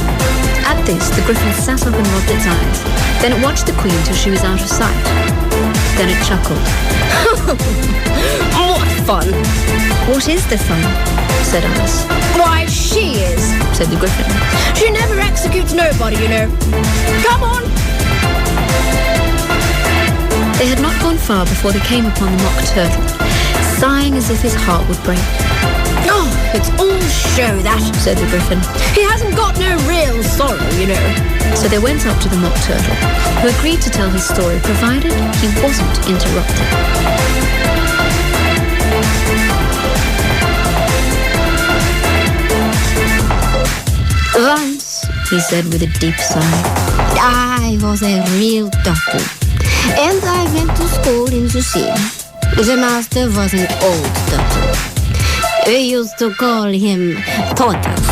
At this, the griffin sat up and rubbed its eyes. Then it watched the queen till she was out of sight. Then it chuckled. "What fun!" "What is the fun?" said Alice. "Why, she is," said the griffin. "She never executes nobody, you know. Come on!" They had not gone far before they came upon the mock turtle, sighing as if his heart would break. "Oh, it's all show, that," said the griffin. "He hasn't got no real sorrow, you know." So they went up to the mock turtle, who agreed to tell his story provided he wasn't interrupted. "Once," he said with a deep sigh, "I was a real turtle, and I went to school in the sea. The master was an old turtle. We used to call him Tortoise."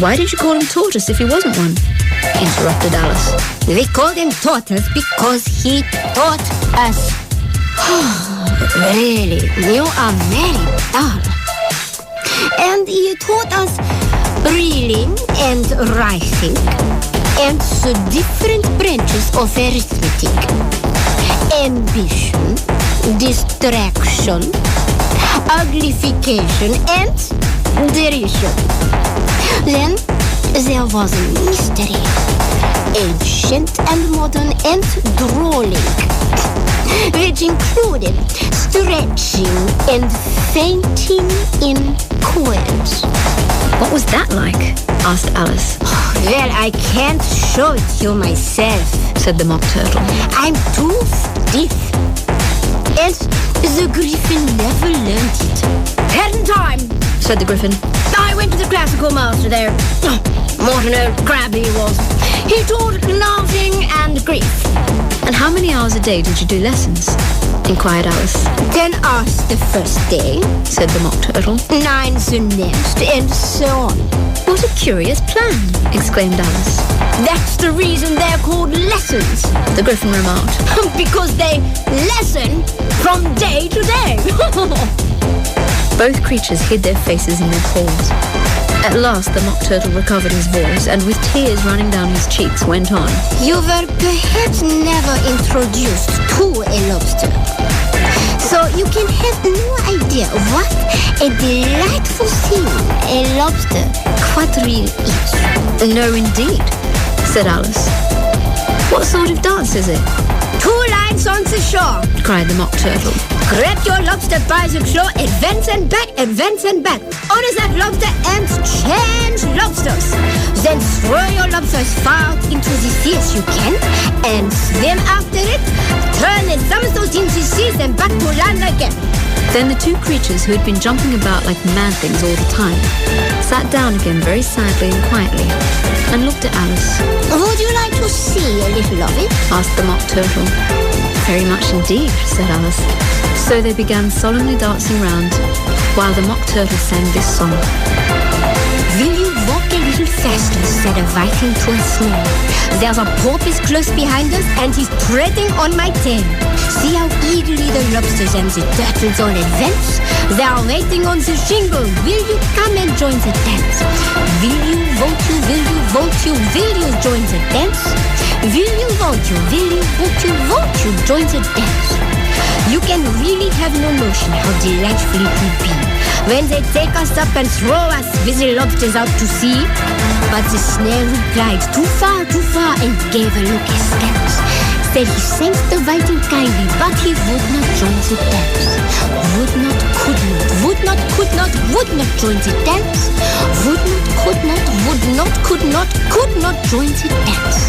"Why did you call him Tortoise if he wasn't one?" interrupted Alice. "We called him Tortoise because he taught us." "Really, you are very dull." "And he taught us reading and writing and the different branches of arithmetic. Ambition, distraction, uglification, and derision. Then there was mystery, ancient and modern, and drolling, which included stretching and fainting in coils." "What was that like?" asked Alice. "Well, I can't show it to you myself," said the mock turtle. "I'm too stiff. And the griffin never learned it." "Hadn't time," said the griffin. "I went to the classical master there. What an old crab he was. He taught laughing and grief." "And how many hours a day did you do lessons?" inquired Alice. 10 hours the first day," said the mock turtle. 9 the next, and so on." "What a curious plan," exclaimed Alice. "That's the reason they're called lessons," the griffin remarked. "Because they lesson from day to day." Both creatures hid their faces in their paws. At last the mock turtle recovered his voice and with tears running down his cheeks went on. "You were perhaps never introduced to a lobster, so you can have no idea what a delightful thing a lobster quadrille is." "No, indeed," said Alice. "What sort of dance is it?" 2 lines on the shore," cried the mock turtle. "Grab your lobster by the claw, advance and back, honor that lobster and change lobsters. Then throw your lobster as far out into the sea as you can and swim after it. Turn a somersault in the sea, then back to land again." Then the two creatures, who had been jumping about like mad things all the time, sat down again very sadly and quietly and looked at Alice. "Would you like to see a little of it?" asked the mock turtle. "Very much indeed," said Alice. So they began solemnly dancing round while the mock turtle sang this song. "Will you walk a little faster?" said a Viking to a snail. "There's a porpoise close behind us and he's treading on my tail. See how eagerly the lobsters and the turtles all advance? They are waiting on the shingle. Will you come and join the dance? Will you, won't you, will you, won't you, will you join the dance? Will you, won't you, will you, won't you join the dance?" You can really have no notion how delightful it will be when they take us up and throw us with the lobsters out to sea. But the snail replied, too far, and gave a look askance. Said he thanked the Viking kindly, but he would not join the dance. Would not, could not, would not, could not, would not join the dance. Would not, could not, would not, could not join the dance.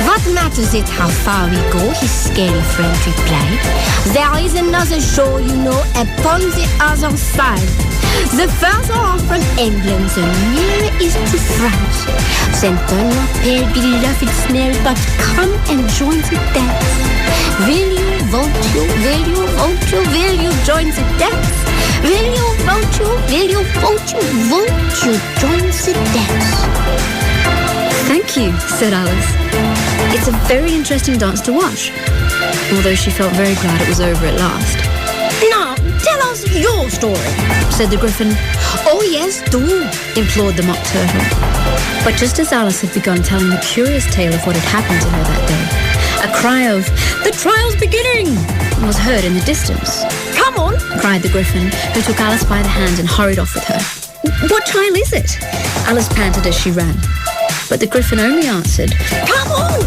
What matters it how far we go, his scary friend replied. There is another shore, you know, upon the other side. The further off from England, the nearer is to France. Then turn your pale, beloved snail, but come and join the dance. Will you, won't you, will you, won't you, will you join the dance? Will you, won't you, will you, won't you join the dance? Thank you, said Alice. It's a very interesting dance to watch, although she felt very glad it was over at last. Now, tell us your story, said the Gryphon. Oh yes, do, implored the Mock Turtle. But just as Alice had begun telling the curious tale of what had happened to her that day, a cry of, "The trial's beginning!" was heard in the distance. Come on, cried the Gryphon, who took Alice by the hand and hurried off with her. What trial is it? Alice panted as she ran. But the Gryphon only answered, "Come on!"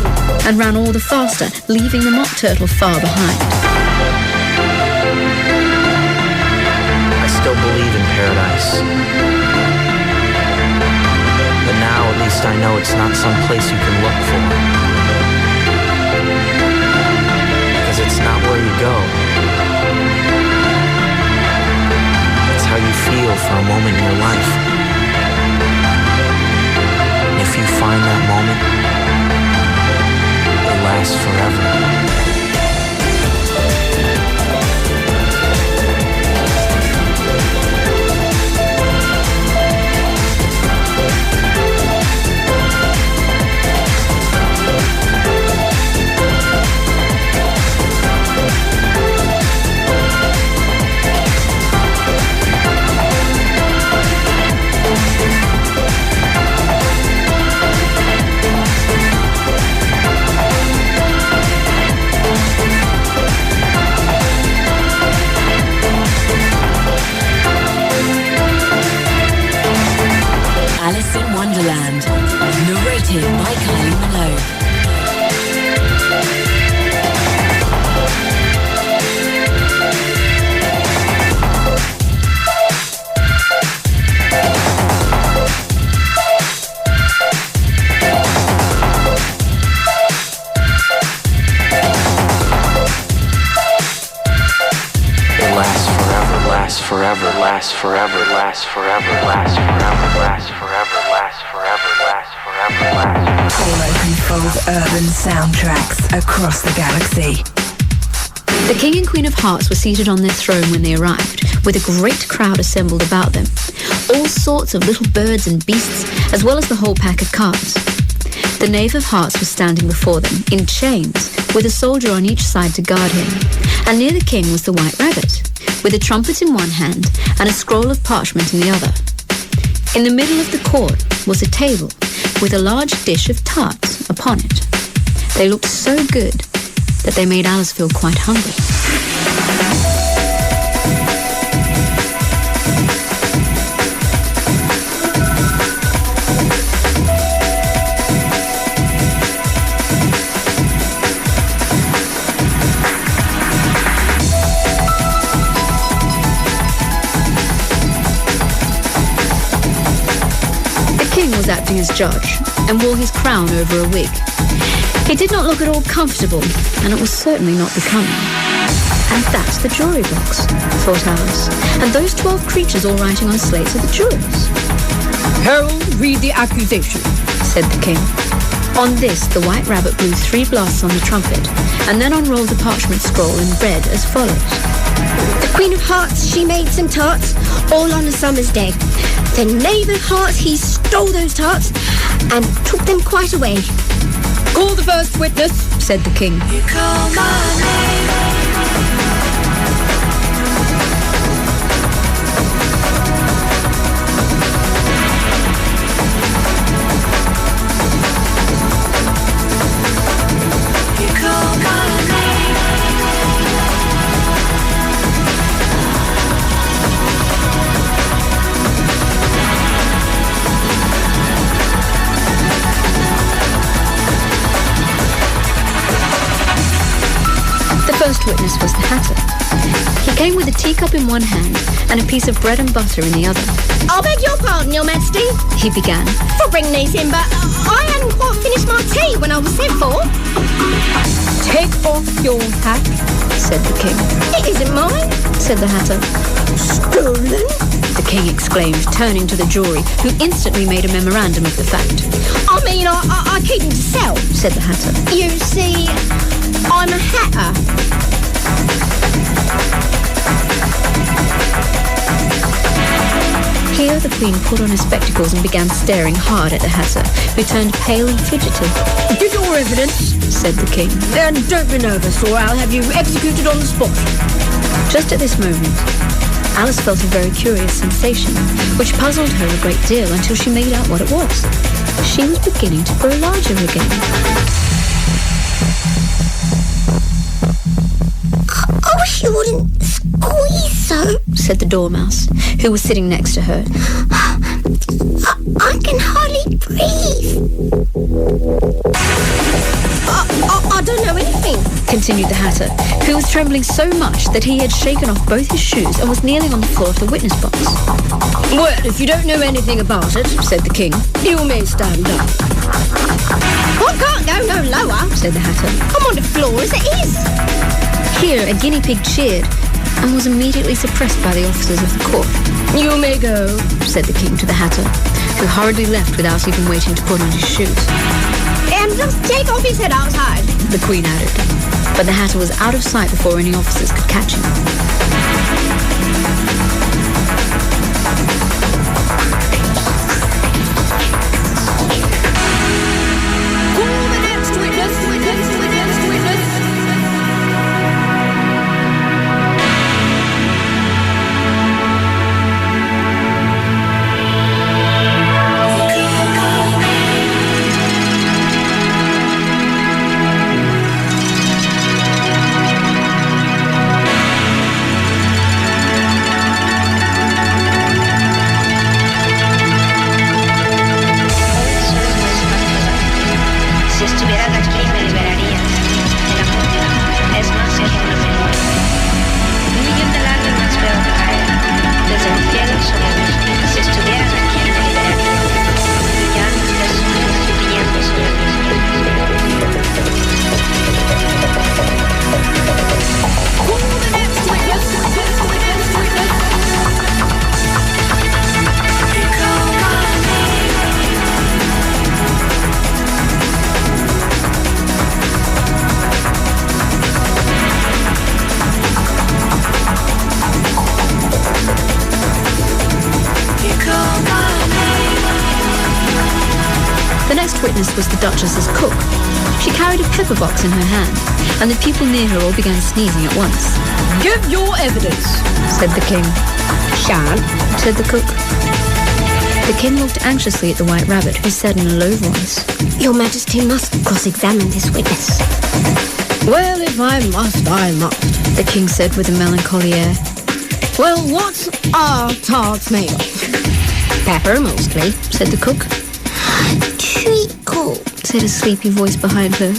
and ran all the faster, leaving the Mock Turtle far behind. I still believe in paradise. But now at least I know it's not some place you can look for. Because it's not where you go. It's how you feel for a moment in your life. If you find that moment, it lasts forever. Alice in Wonderland, narrated by Kylie Minogue. Forever, lasts forever, lasts forever, lasts forever, lasts forever, lasts forever, lasts forever, lasts forever. All Oakenfold urban soundtracks across the galaxy. The King and Queen of Hearts were seated on their throne when they arrived, with a great crowd assembled about them. All sorts of little birds and beasts, as well as the whole pack of cards. The Knave of Hearts was standing before them, in chains, with a soldier on each side to guard him. And near the king was the White Rabbit, with a trumpet in one hand and a scroll of parchment in the other. In the middle of the court was a table with a large dish of tarts upon it. They looked so good that they made Alice feel quite hungry. Was acting as judge and wore his crown over a wig. He did not look at all comfortable, and it was certainly not becoming. And that's the jury box, thought Alice, and those 12 creatures all writing on slates are the jurors. Herald, read the accusation, said the king. On this, the White Rabbit blew 3 blasts on the trumpet, and then unrolled the parchment scroll and read as follows. The Queen of Hearts, she made some tarts, all on a summer's day. The Knave of Hearts, he stole those tarts and took them quite away. Call the first witness, said the king. You call my name. First witness was the Hatter. He came with a teacup in one hand and a piece of bread and butter in the other. I beg your pardon, Your Majesty, he began, for bringing these in, but I hadn't quite finished my tea when I was sent for. Take off your hat, said the king. It isn't mine, said the hatter. Stolen? The king exclaimed, turning to the jury, who instantly made a memorandum of the fact. I mean, I keep them to sell, said the hatter. You see, I'm a hatter. Here the queen put on her spectacles and began staring hard at the hatter, who turned pale and fidgety. Give your evidence, said the king. And don't be nervous, or I'll have you executed on the spot. Just at this moment, Alice felt a very curious sensation, which puzzled her a great deal until she made out what it was. She was beginning to grow larger again. I wish you wouldn't squeeze so, said the dormouse, who was sitting next to her. I can hardly breathe. I don't know anything, continued the hatter, who was trembling so much that he had shaken off both his shoes and was kneeling on the floor of the witness box. Well, if you don't know anything about it, said the king, you may stand up. I can't go no lower, said the hatter. I'm on the floor as it is. Here a guinea pig cheered and was immediately suppressed by the officers of the court. You may go, said the king to the hatter, who hurriedly left without even waiting to put on his shoes. And just take off his head outside, the queen added. But the hatter was out of sight before any officers could catch him. Call the next witness. witness was the Duchess's cook. She carried a pepper box in her hand, and the people near her all began sneezing at once. "Give your evidence," said the king. "Shan't," said the cook. The king looked anxiously at the White Rabbit, who said in a low voice, "Your Majesty must cross-examine this witness." "Well, if I must, I must," the king said with a melancholy air. "Well, what are tarts made of?" "Pepper, mostly," said the cook. "Treacle," said a sleepy voice behind her.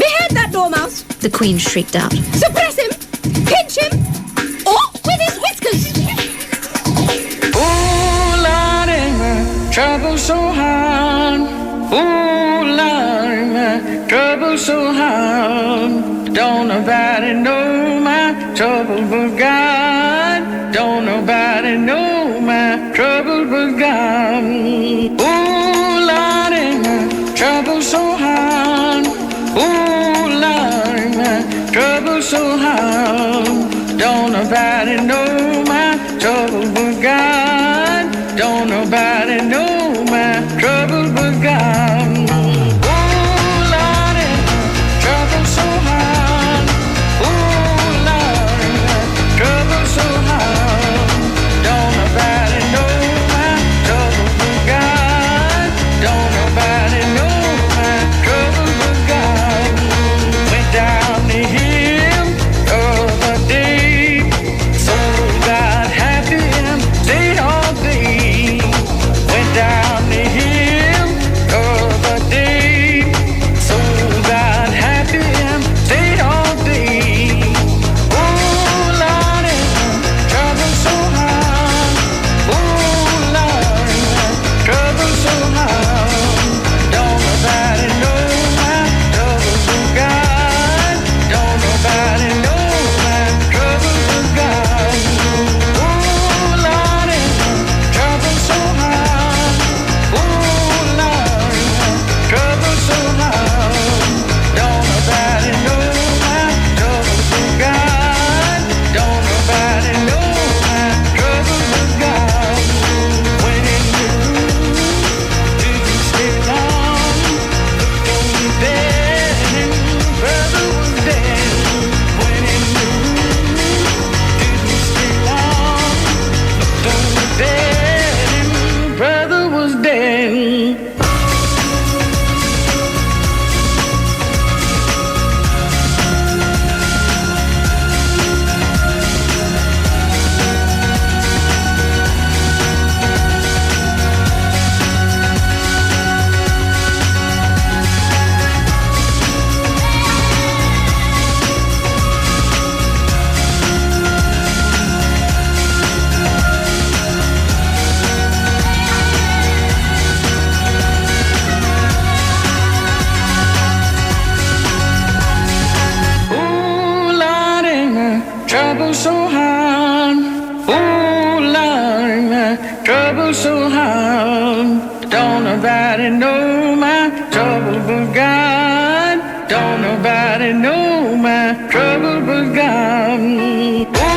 "Behead that dormouse!" the queen shrieked out. "Suppress him! Pinch him! Or with his whiskers!" Ooh, Lordy, my trouble so hard. Ooh, Lordy, my trouble so hard. Don't nobody know my trouble but God. Don't nobody know my trouble but God. Ooh, Lordy, my trouble so hard. Ooh, Lordy, my trouble so hard. Don't nobody know my trouble but God. Don't nobody know my trouble but God. Ooh, Lordy, trouble so hard. Ooh, Lordy, trouble so hard. Don't nobody know my trouble but God. Don't nobody know my trouble but God. Went down the hill the other day, so got happy and stayed all day. Went trouble so hard. Don't nobody know my trouble but God. Don't nobody know my trouble but God. Oh,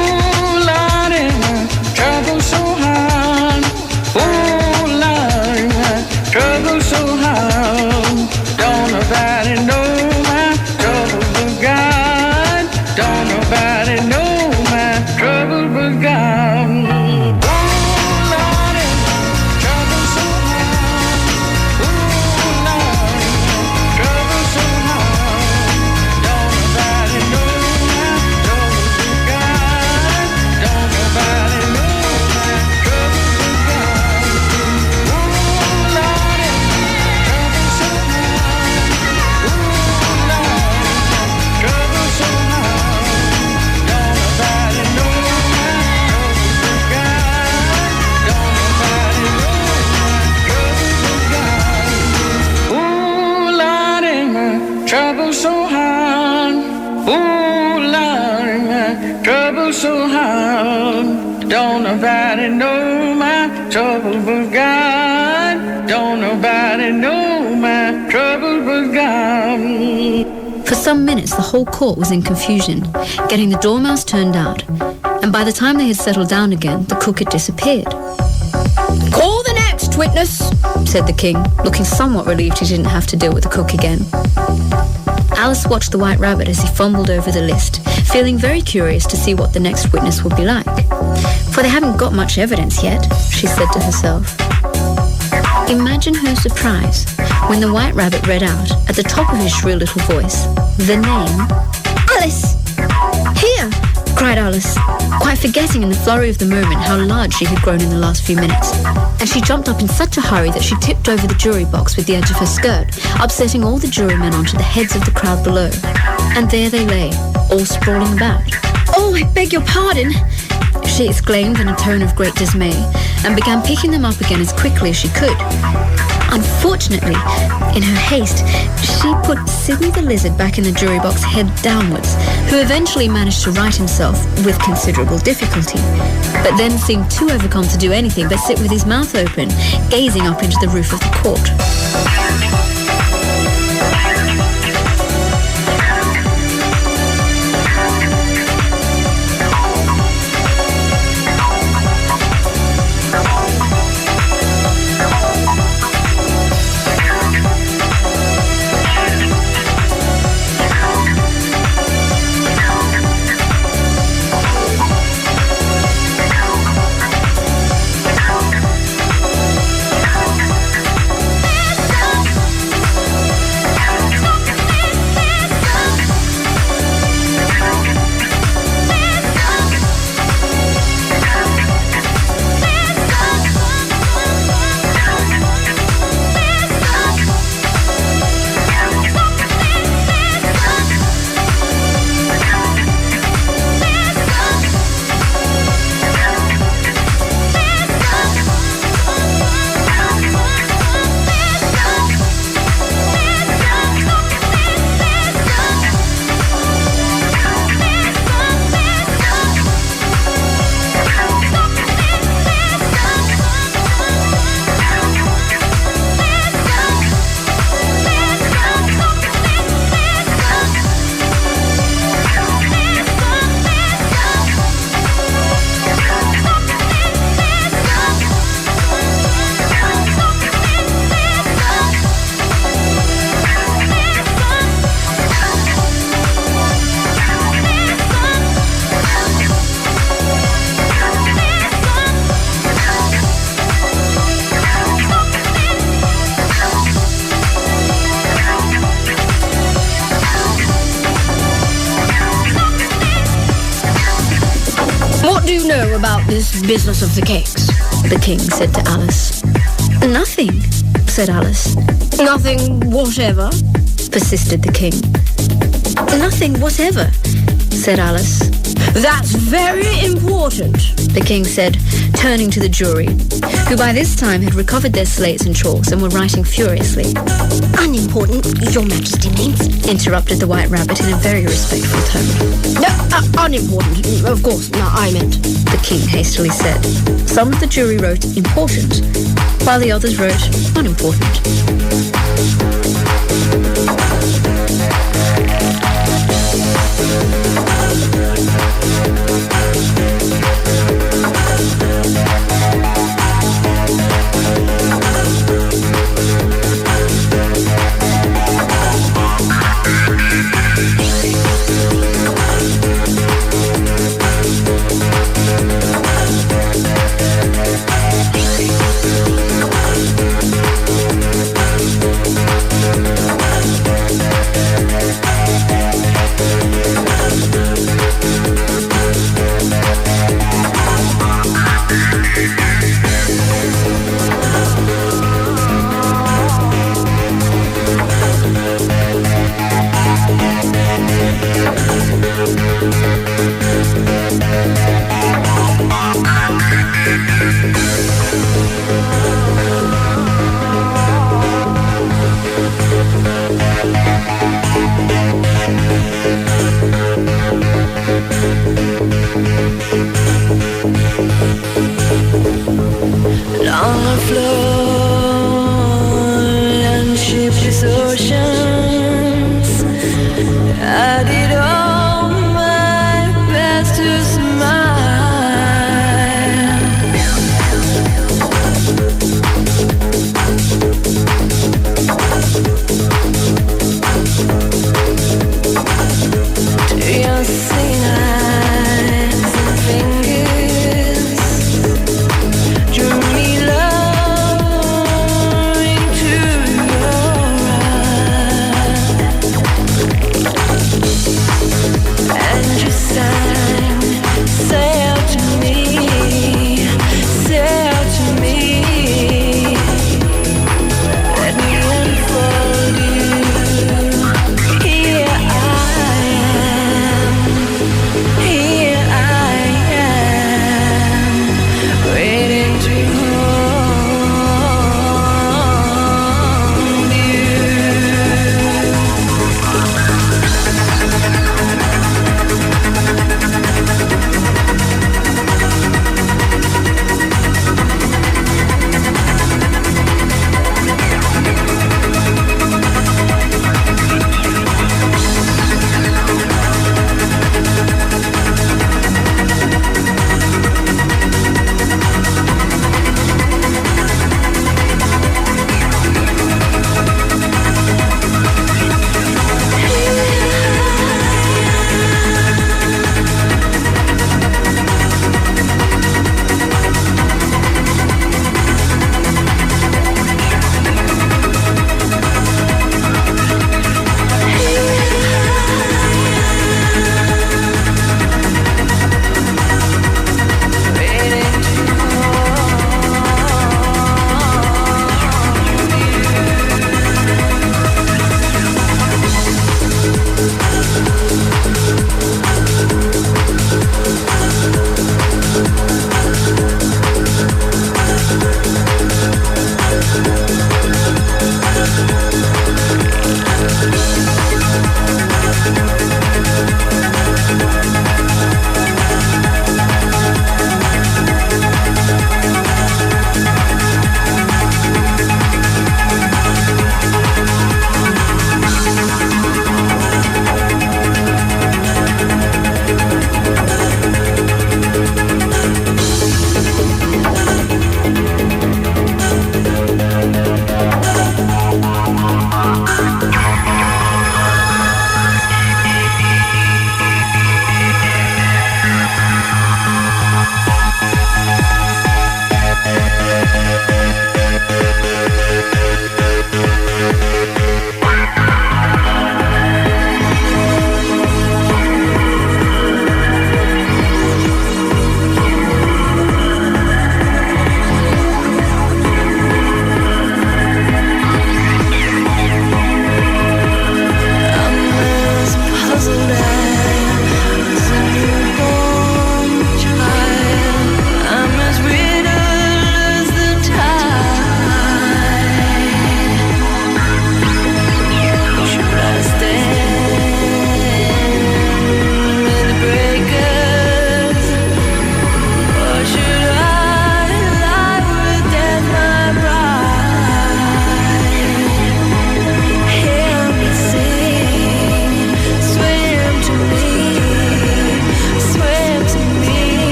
Lordy, my trouble so hard. Oh, Lordy, my trouble so hard. Don't nobody know my trouble but God. Don't nobody know my trouble but God. Trouble so hard, oh Lord, my trouble so hard. Don't nobody know my trouble but God. Don't nobody know my trouble but God. For some minutes, the whole court was in confusion, getting the dormouse turned out, and by the time they had settled down again, the cook had disappeared. Call the next witness, said the king, looking somewhat relieved he didn't have to deal with the cook again. Alice watched the White Rabbit as he fumbled over the list, feeling very curious to see what the next witness would be like. For they haven't got much evidence yet, she said to herself. Imagine her surprise when the White Rabbit read out, at the top of his shrill little voice, the name... Alice! Here! Cried Alice, quite forgetting in the flurry of the moment how large she had grown in the last few minutes. And she jumped up in such a hurry that she tipped over the jury box with the edge of her skirt, upsetting all the jurymen onto the heads of the crowd below. And there they lay, all sprawling about. Oh, I beg your pardon, she exclaimed in a tone of great dismay, and began picking them up again as quickly as she could. Unfortunately, in her haste, she put Sidney the Lizard back in the jury box head downwards, who eventually managed to right himself with considerable difficulty, but then seemed too overcome to do anything but sit with his mouth open, gazing up into the roof of the court. about this business of the cakes? The king said to Alice. Nothing, said Alice. Nothing whatever? Persisted the king. Nothing whatever, said Alice. That's very important, the king said, turning to the jury, who by this time had recovered their slates and chalks and were writing furiously. Unimportant, Your Majesty means, interrupted the White Rabbit in a very respectful tone. No, unimportant, of course, no, I meant, the king hastily said. Some of the jury wrote important, while the others wrote unimportant.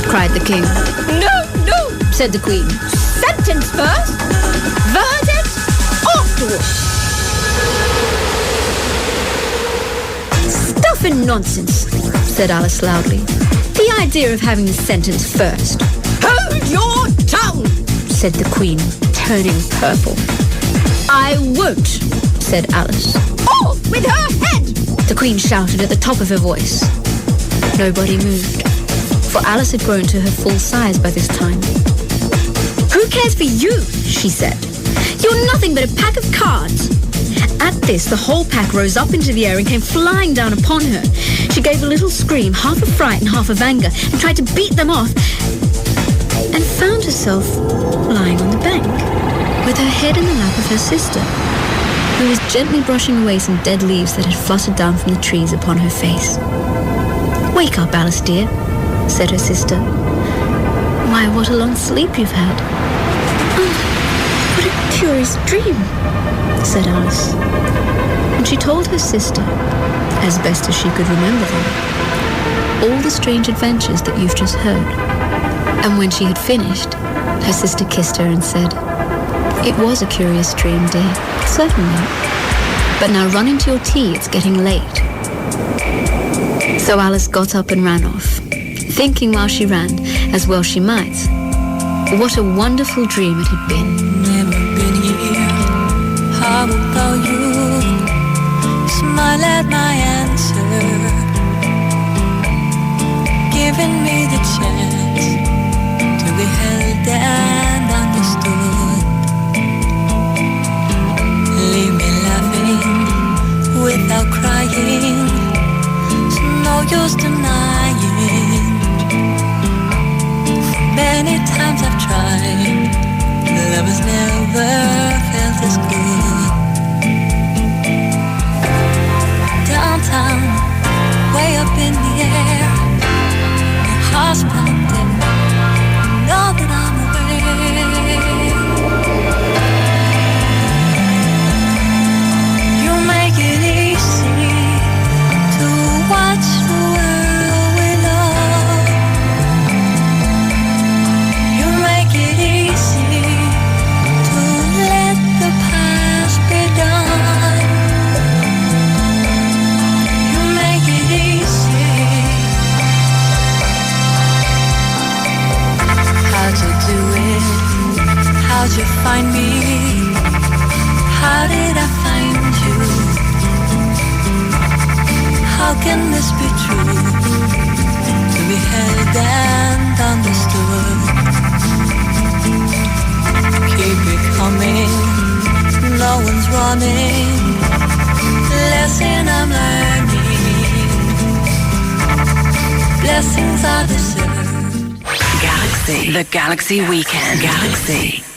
cried the king. No, said the queen. sentence first, verdict afterwards. Stuff and nonsense, said Alice loudly. The idea of having the sentence first. Hold your tongue, said the queen, turning purple. I won't, said Alice. Off with her head, the queen shouted at the top of her voice. Nobody moved, for Alice had grown to her full size by this time. Who cares for you, she said. You're nothing but a pack of cards. At this, the whole pack rose up into the air and came flying down upon her. She gave a little scream, half of fright and half of anger, and tried to beat them off, and found herself lying on the bank, with her head in the lap of her sister, who was gently brushing away some dead leaves that had fluttered down from the trees upon her face. Wake up, Alice dear, said her sister. Why, what a long sleep you've had. Oh, what a curious dream, said Alice. And she told her sister, as best as she could remember them, all the strange adventures that you've just heard. And when she had finished, her sister kissed her and said, It was a curious dream, dear, certainly. But now run into your tea, it's getting late. So Alice got up and ran off, thinking while she ran, as well she might, what a wonderful dream it had been. Never been here, how about you? Smile at my answer, giving me the chance to be held and understood. Leave me laughing without crying, it's no use denying. Many times I've tried, love has never felt as good. Downtown, way up in the air, my heart's pounding, know that I'm aware. You make it easy to watch the world we love. You make it easy to let the past be done. You make it easy. How'd you do it? How'd you find me? How did I find you? How can this be true? To be held and understood. Keep it coming, no one's running. Lesson I'm learning, blessings I deserve. Galaxy, the Galaxy Weekend. Galaxy.